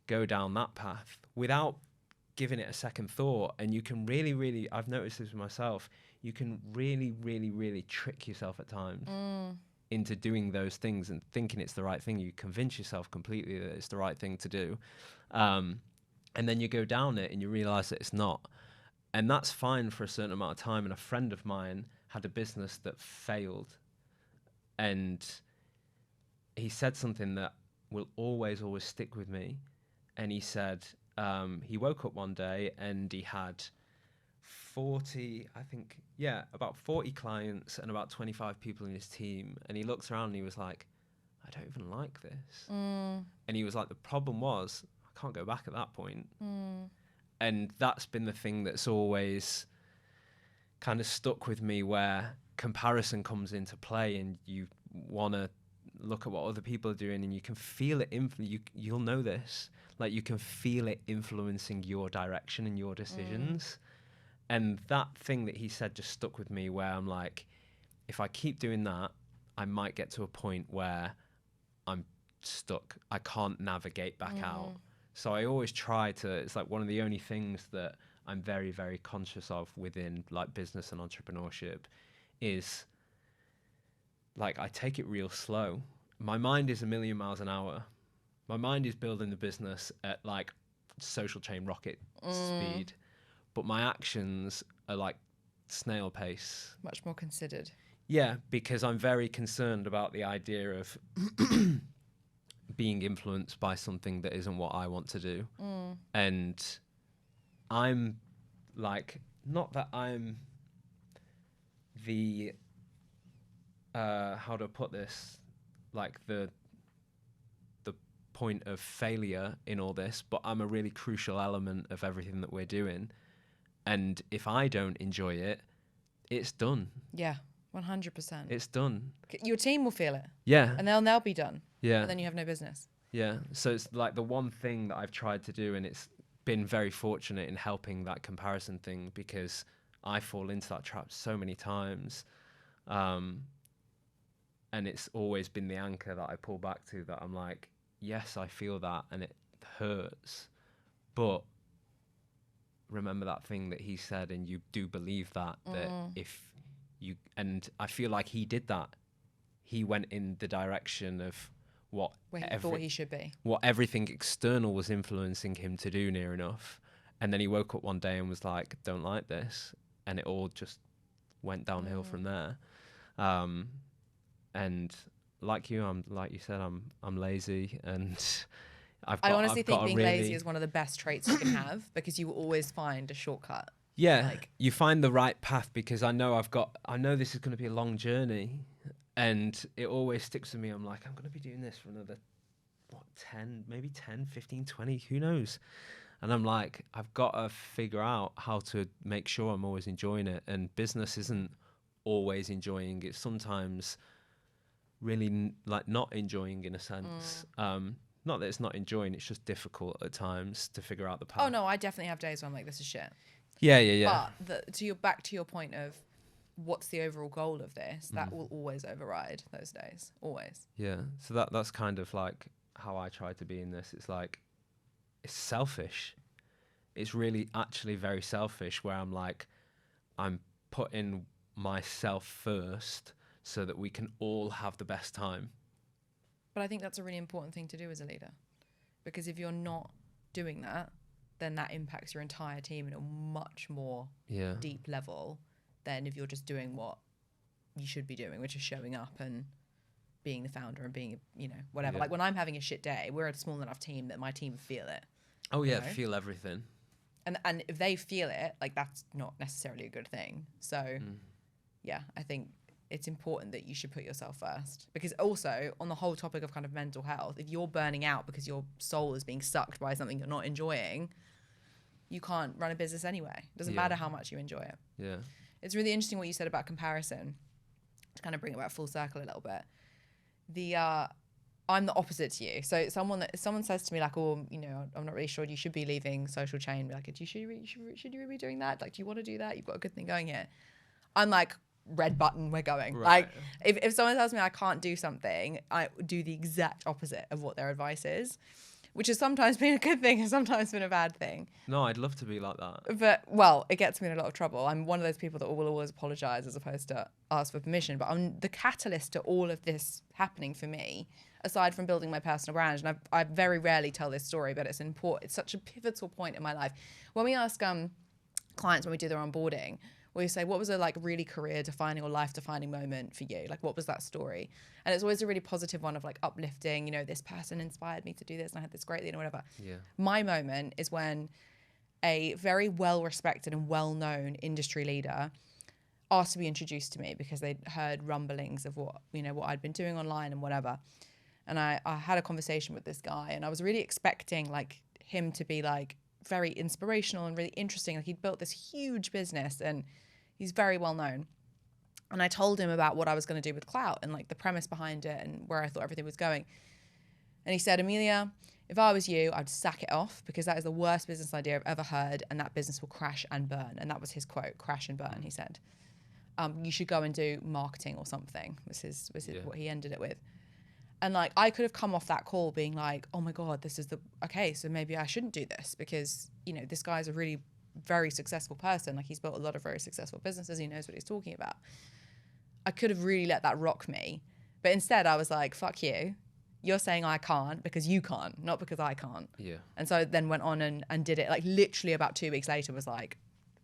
go down that path without giving it a second thought. And you can really, really, I've noticed this with myself, you can really, really, really trick yourself at times into doing those things and thinking it's the right thing. You convince yourself completely that it's the right thing to do. And then you go down it and you realize that it's not. And that's fine for a certain amount of time. And a friend of mine had a business that failed. And he said something that will always, always stick with me. And he said, he woke up one day and he had 40, I think, about 40 clients and about 25 people in his team. And he looked around and he was like, I don't even like this. And he was like, the problem was, I can't go back at that point. And that's been the thing that's always kind of stuck with me, where comparison comes into play and you want to look at what other people are doing and you can feel it. You'll know this, like you can feel it influencing your direction and your decisions. And that thing that he said just stuck with me, where I'm like, if I keep doing that, I might get to a point where I'm stuck. I can't navigate back out. So I always try to, it's like one of the only things that I'm very, very conscious of within like business and entrepreneurship is like, I take it real slow. My mind is 1,000,000 miles an hour. My mind is building the business at like social chain rocket speed, but my actions are like snail pace. Much more considered. Yeah, because I'm very concerned about the idea of being influenced by something that isn't what I want to do. And I'm like, not that I'm the, how to put this, like the point of failure in all this, but I'm a really crucial element of everything that we're doing. And if I don't enjoy it, it's done. Yeah, 100%. It's done. Your team will feel it. Yeah. And they'll be done. Yeah. And then you have no business. Yeah. So it's like the one thing that I've tried to do, and it's been very fortunate in helping that comparison thing, because I fall into that trap so many times. And it's always been the anchor that I pull back to, that I'm like, yes, I feel that and it hurts, but remember that thing that he said, and you do believe that, that if you, and I feel like he did that. He went in the direction of what where he thought he should be. What everything external was influencing him to do, near enough. And then he woke up one day and was like, don't like this. And it all just went downhill from there. And like you said, I'm lazy, and I honestly think being lazy is one of the best traits you can have, because you will always find a shortcut. Yeah, you find the right path, because I know this is going to be a long journey, and it always sticks with me. I'm like, I'm going to be doing this for another, 10, 15, 20, who knows? And I'm like, I've got to figure out how to make sure I'm always enjoying it. And business isn't always enjoying. It's sometimes really like not enjoying, in a sense. Not that it's not enjoying, it's just difficult at times to figure out the path. Oh no, I definitely have days where I'm like, this is shit. Yeah. But back to your point of what's the overall goal of this, that will always override those days, always. Yeah. So that's kind of like how I try to be in this. It's like, it's selfish. It's really actually very selfish, where I'm like, I'm putting myself first so that we can all have the best time. But I think that's a really important thing to do as a leader, because if you're not doing that, then that impacts your entire team in a much more deep level than if you're just doing what you should be doing, which is showing up and being the founder and being, you know, whatever. Like when I'm having a shit day, we're a small enough team that my team feel it. Oh yeah, feel everything. And if they feel it, like that's not necessarily a good thing. So yeah, I think it's important that you should put yourself first, because also on the whole topic of kind of mental health, if you're burning out because your soul is being sucked by something you're not enjoying, you can't run a business anyway. It doesn't matter how much you enjoy it. Yeah. It's really interesting what you said about comparison, to kind of bring it back full circle a little bit. I'm the opposite to you. So someone says to me like, oh, you know, I'm not really sure you should be leaving Social Chain. Be like, should you really be doing that? Like, do you want to do that? You've got a good thing going here. I'm like, red button, we're going. Right. Like if someone tells me I can't do something, I do the exact opposite of what their advice is, which has sometimes been a good thing and sometimes been a bad thing. No, I'd love to be like that. But, well, it gets me in a lot of trouble. I'm one of those people that will always apologise as opposed to ask for permission. But I'm the catalyst to all of this happening for me, aside from building my personal brand. And I very rarely tell this story, but it's important. It's such a pivotal point in my life. When we ask clients, when we do their onboarding, we say, what was a like really career-defining or life-defining moment for you? Like, what was that story? And it's always a really positive one of like uplifting, you know, this person inspired me to do this and I had this great lead or whatever. Yeah. My moment is when a very well-respected and well-known industry leader asked to be introduced to me because they'd heard rumblings of what I'd been doing online and whatever. And I had a conversation with this guy and I was really expecting like him to be like very inspirational and really interesting. Like he'd built this huge business and he's very well known. And I told him about what I was going to do with Klowt and like the premise behind it and where I thought everything was going. And he said, Amelia, if I was you, I'd sack it off because that is the worst business idea I've ever heard and that business will crash and burn. And that was his quote, crash and burn, he said. You should go and do marketing or something. This is what he ended it with. And like, I could have come off that call being like, oh my God, so maybe I shouldn't do this because, you know, this guy's a really very successful person. Like he's built a lot of very successful businesses. He knows what he's talking about. I could have really let that rock me. But instead I was like, fuck you. You're saying I can't because you can't, not because I can't. Yeah. And so then went on and did it. Like literally about 2 weeks later was like,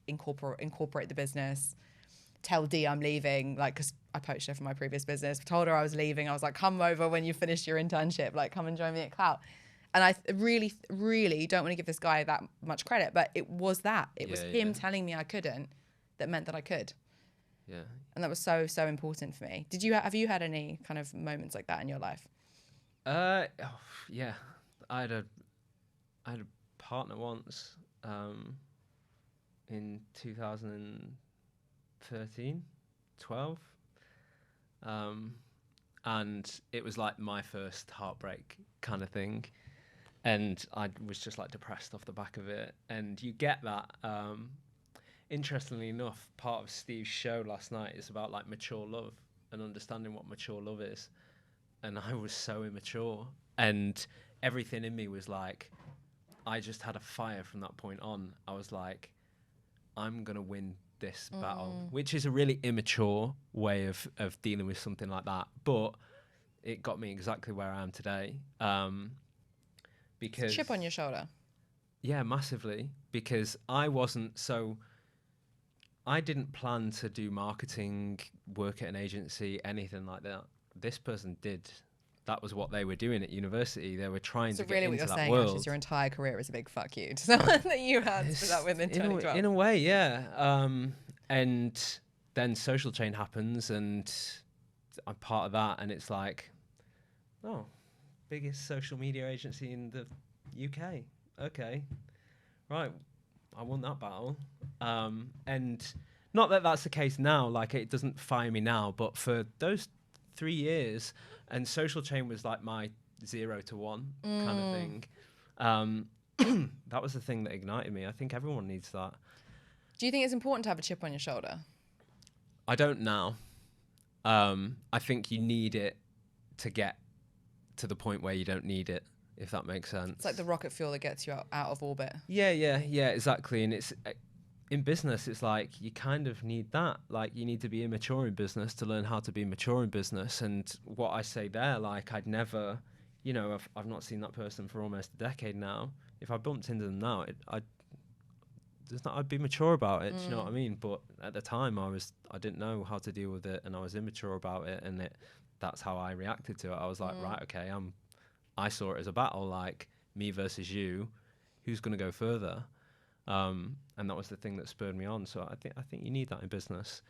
incorporate the business. Tell Dee I'm leaving, like, because I poached her from my previous business. Told her I was leaving. I was like, come over when you finish your internship. Like, come and join me at Klowt. And I really, really don't want to give this guy that much credit, but it was that. It was him telling me I couldn't that meant that I could. Yeah. And that was so, so important for me. Have you had any kind of moments like that in your life? Yeah. I had a partner once in 2013, 12. And it was like my first heartbreak kind of thing. And I was just like depressed off the back of it. And you get that. Interestingly enough, part of Steve's show last night is about like mature love and understanding what mature love is. And I was so immature. And everything in me was like, I just had a fire from that point on. I was like, I'm going to win this battle, which is a really immature way of dealing with something like that. But it got me exactly where I am today. Because chip on your shoulder. Yeah, massively. Because I didn't plan to do marketing, work at an agency, anything like that. This person did. That was what they were doing at university. They were trying to get into that world. So really what you're saying actually is your entire career is a big fuck you to someone that you had to put that with in 2012. In a way, yeah. And then Social Chain happens and I'm part of that. And it's like, oh, biggest social media agency in the UK. Okay. Right. I won that battle. And not that that's the case now, like it doesn't fire me now, but for those 3 years, and Social Chain was like my 0 to 1 kind of thing. That was the thing that ignited me. I think everyone needs that. Do you think it's important to have a chip on your shoulder? I don't now. I think you need it to get to the point where you don't need it, if that makes sense. It's like the rocket fuel that gets you out of orbit. Yeah, exactly. And it's in business, it's like you kind of need that. Like you need to be immature in business to learn how to be mature in business. And what I say there, like I'd never, I've not seen that person for almost a decade now. If I bumped into them now, I'd be mature about it. Do you know what I mean? But at the time, I didn't know how to deal with it, and I was immature about it, and that's how I reacted to it. I was like, right, okay, I saw it as a battle, like me versus you, who's going to go further? And that was the thing that spurred me on. So I think you need that in business,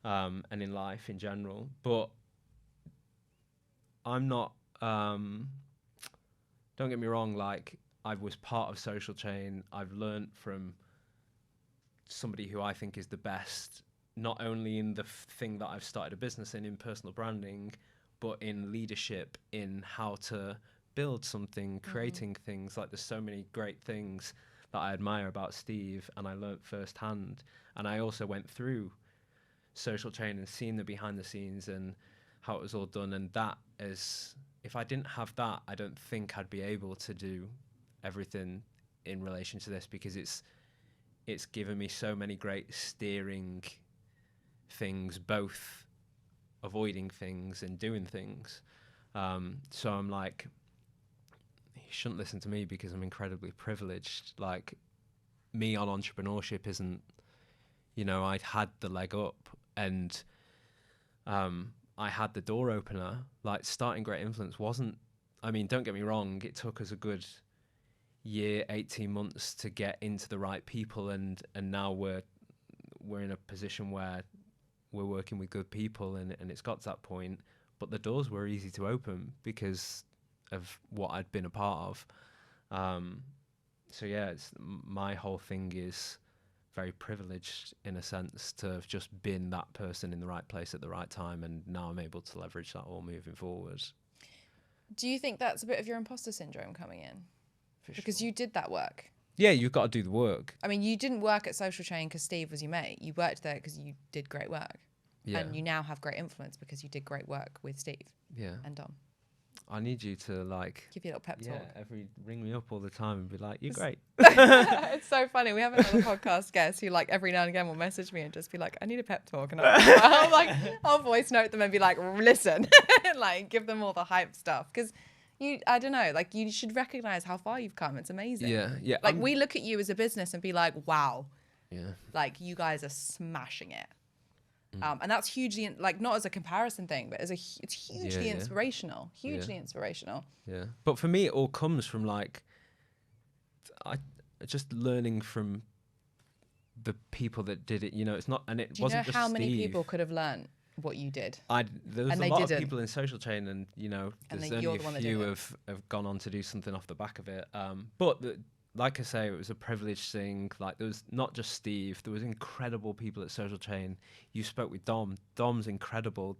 and in life in general. But I'm not. Don't get me wrong. Like I was part of Social Chain. I've learned from somebody who I think is the best, not only in the thing that I've started a business in personal branding, but in leadership, in how to build something, creating things. Like there's so many great things that I admire about Steve, and I learnt firsthand. And I also went through Social Chain and seen the behind the scenes and how it was all done. And that is, if I didn't have that, I don't think I'd be able to do everything in relation to this, because it's given me so many great steering things, both avoiding things and doing things. So I'm like, you shouldn't listen to me because I'm incredibly privileged. Like me on entrepreneurship isn't, I'd had the leg up, and I had the door opener. Like starting Great Influence wasn't, don't get me wrong, it took us a good year, 18 months to get into the right people, and now we're in a position where we're working with good people, and it's got to that point. But the doors were easy to open because of what I'd been a part of. So yeah, my whole thing is very privileged in a sense to have just been that person in the right place at the right time, and now I'm able to leverage that all moving forward. Do you think that's a bit of your imposter syndrome coming in? Because you did that work. Yeah, you've got to do the work. You didn't work at Social Chain because Steve was your mate. You worked there because you did great work. Yeah. And you now have great influence because you did great work with Steve. Yeah. And Dom. I need you to give you a little pep talk. Ring me up all the time and be like, "You're great." It's so funny. We have another podcast guest who every now and again will message me and just be like, "I need a pep talk," and I'll voice note them and be like, "Listen," give them all the hype stuff, because I don't know, you should recognize how far you've come. It's amazing. Yeah. We look at you as a business and be like, wow. Yeah. You guys are smashing it. And that's hugely, not as a comparison thing, but it's hugely inspirational. Hugely inspirational. Yeah. But for me, it all comes from I just learning from the people that did it. It's not, and it wasn't just Steve. Do you know how many people could have learned what you did? There was a lot of people in Social Chain, and there's only a few have gone on to do something off the back of it. But like I say, it was a privileged thing. There was not just Steve. There was incredible people at Social Chain. You spoke with Dom. Dom's incredible.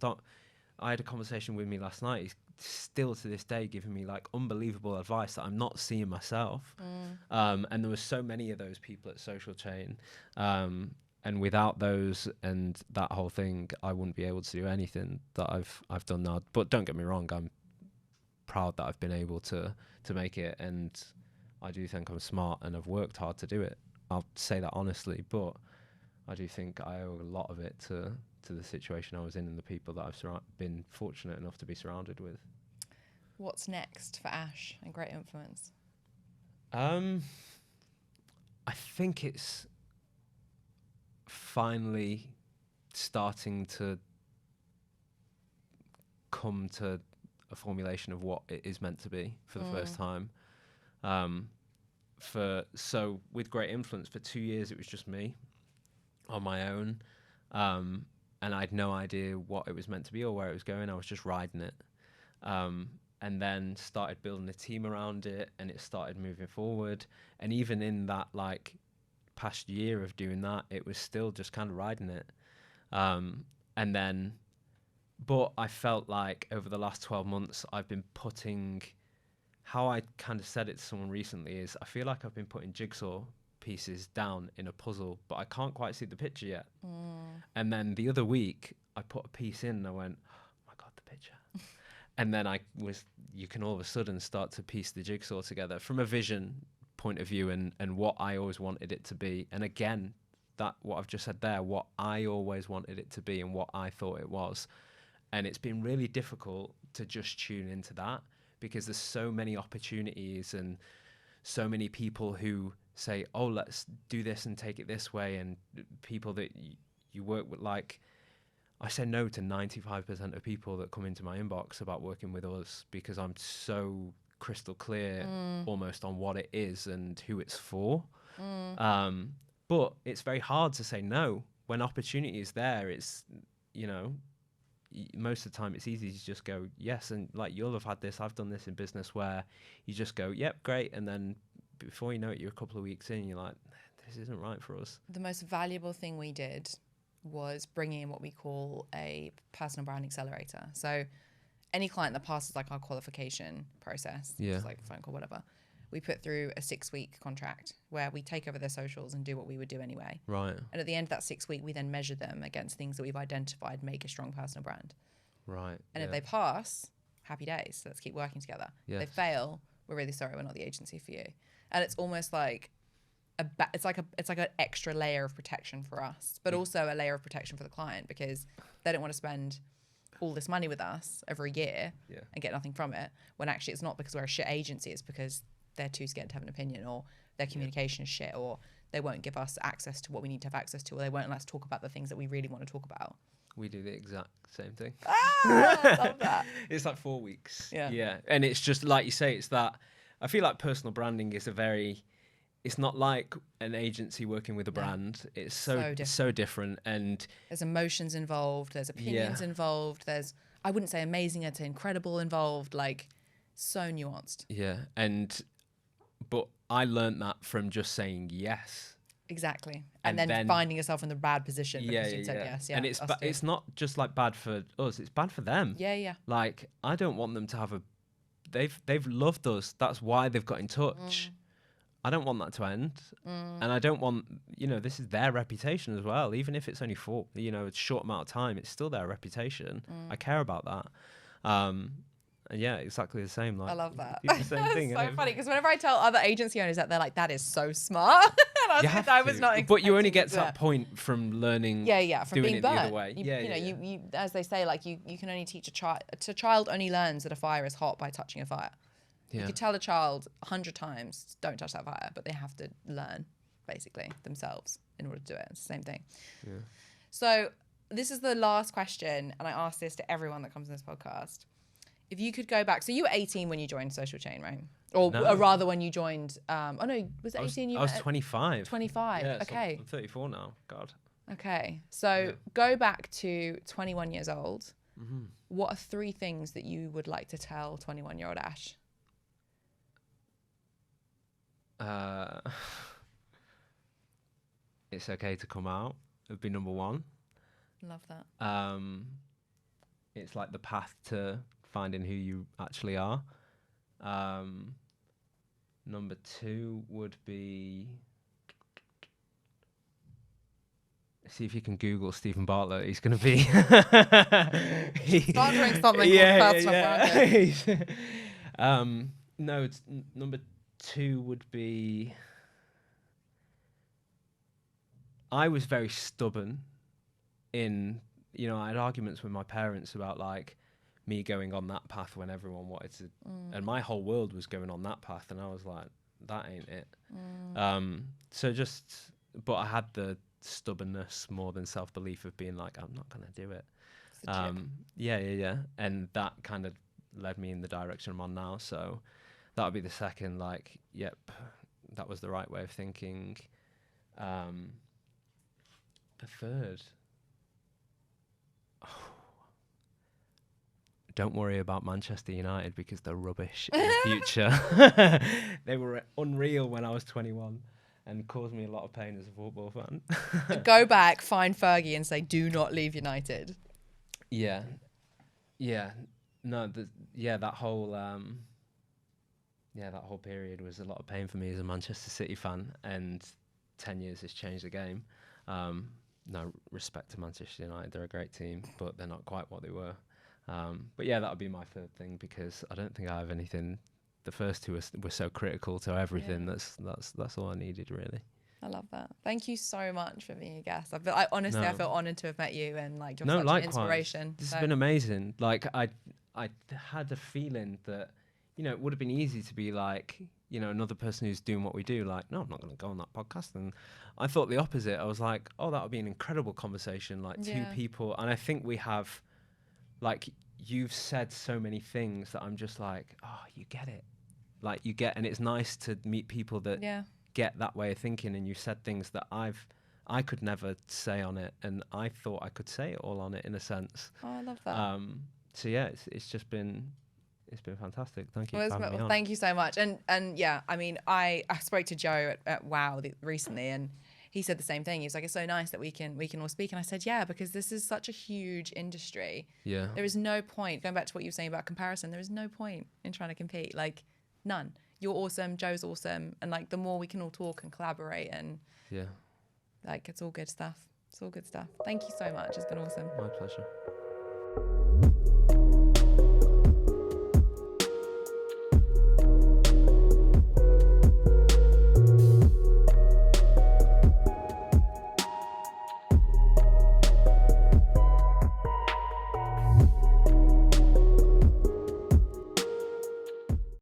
I had a conversation with me last night. He's still to this day giving me unbelievable advice that I'm not seeing myself. And there were so many of those people at Social Chain. And without those and that whole thing, I wouldn't be able to do anything that I've done now. But don't get me wrong, I'm proud that I've been able to make it, and I do think I'm smart and I've worked hard to do it. I'll say that honestly, but I do think I owe a lot of it to the situation I was in and the people that I've been fortunate enough to be surrounded with. What's next for Ash and Great Influence? I think it's finally starting to come to a formulation of what it is meant to be for the first time. So with Great Influence, for 2 years it was just me on my own, and I had no idea what it was meant to be or where it was going. I was just riding it, and then started building a team around it, and it started moving forward. And even in that past year of doing that, it was still just kind of riding it. But I felt like over the last 12 months, I've been putting, how I kind of said it to someone recently is, I feel like I've been putting jigsaw pieces down in a puzzle, but I can't quite see the picture yet. And then the other week, I put a piece in and I went, oh my God, the picture. And then you can all of a sudden start to piece the jigsaw together from a vision point of view and what I always wanted it to be. And again, that what I've just said there, what I always wanted it to be and what I thought it was. And it's been really difficult to just tune into that because there's so many opportunities and so many people who say, oh, let's do this and take it this way. And people that you work with, like, I say no to 95% of people that come into my inbox about working with us because I'm so crystal clear almost on what it is and who it's for. But it's very hard to say no when opportunity is there. It's, you know, most of the time it's easy to just go yes. And like, you'll have had this, I've done this in business where you just go, yep, great. And then before you know it, you're a couple of weeks in, you're like, this isn't right for us. The most valuable thing we did was bringing in what we call a personal brand accelerator. So any client that passes like our qualification process, just like phone call, whatever, we put through a 6-week contract where we take over their socials and do what we would do anyway. Right. And at the end of that 6 week, we then measure them against things that we've identified make a strong personal brand. Right. And if they pass, happy days. So let's keep working together. If they fail, we're really sorry, we're not the agency for you. And it's almost like it's like an extra layer of protection for us, but also a layer of protection for the client because they don't want to spend all this money with us over a year and get nothing from it, when actually it's not because we're a shit agency, it's because they're too scared to have an opinion, or their communication is shit, or they won't give us access to what we need to have access to, or they won't let us talk about the things that we really want to talk about. We do the exact same thing. I love that. It's like 4 weeks. Yeah. And it's just like you say, it's that I feel like personal branding is it's not like an agency working with a brand. It's so different. And there's emotions involved. There's opinions involved. There's, I wouldn't say amazing, I'd say incredible involved. Like, so nuanced. Yeah. But I learned that from just saying yes. Exactly. And then finding yourself in the bad position because you said yes. Yeah. And it's not just like bad for us, it's bad for them. Yeah. Like, I don't want them to have they've loved us. That's why they've got in touch. I don't want that to end. And I don't want, this is their reputation as well. Even if it's only for, a short amount of time, it's still their reputation. I care about that. And yeah, exactly the same. Like, I love that. The same thing. It's so funny because whenever I tell other agency owners that, they're like, that is so smart. And I was not expecting. But you only get to that point from learning. From doing being it burnt. The other way. You as they say, like you can only teach a child only learns that a fire is hot by touching a fire. You could tell a child 100 times, don't touch that fire, but they have to learn, basically, themselves in order to do it. It's the same thing. Yeah. So this is the last question, and I ask this to everyone that comes on this podcast. If you could go back, so you were 18 when you joined Social Chain, right? Or rather when you joined, was it 18? I was 25. 25, yeah, okay. So I'm 34 now, God. Okay, so go back to 21 years old. Mm-hmm. What are 3 things that you would like to tell 21-year-old Ash? It's okay to come out. It would be number 1. Love that. It's like the path to finding who you actually are. Number 2 would be, see if you can Google Stephen Bartlett. He's going to be sponsoring something called Personal Brand. No, it's number 2 would be, I was very stubborn in, I had arguments with my parents about like me going on that path when everyone wanted to, and my whole world was going on that path, and I was like, that ain't it. But I had the stubbornness more than self-belief of being like, I'm not going to do it. Yeah. And that kind of led me in the direction I'm on now. So that would be the second, like, yep, that was the right way of thinking. The third, don't worry about Manchester United because they're rubbish in the future. They were unreal when I was 21 and caused me a lot of pain as a football fan. Go back, find Fergie and say, do not leave United. Yeah. No, that whole period was a lot of pain for me as a Manchester City fan, and 10 years has changed the game. No respect to Manchester United, they're a great team, but they're not quite what they were. But yeah, that would be my third thing, because I don't think I have anything. The first two were so critical to everything. Yeah. That's all I needed, really. I love that. Honestly, I feel honoured to have met you, and like you're such an inspiration. This has been amazing. Like I had a feeling that, you know, it would have been easy to be like, you know, another person who's doing what we do, like, no, I'm not going to go on that podcast. And I thought the opposite. I was like, oh, that would be an incredible conversation, like two people. And I think we have, like, you've said so many things that I'm just like, oh, you get it. Like, you get, and it's nice to meet people that get that way of thinking. And you said things that I could never say on it, and I thought I could say it all on it, in a sense. Oh, I love that. So yeah, it's just been, it's been fantastic. Thank you. Thank you so much. And yeah, I mean, I spoke to Joe at Wow recently, and he said the same thing. He was like, it's so nice that we can all speak. And I said, yeah, because this is such a huge industry. Yeah. There is no point, going back to what you were saying about comparison, there is no point in trying to compete. Like, none. You're awesome, Joe's awesome. And like, the more we can all talk and collaborate, and like, it's all good stuff. It's all good stuff. Thank you so much. It's been awesome. My pleasure.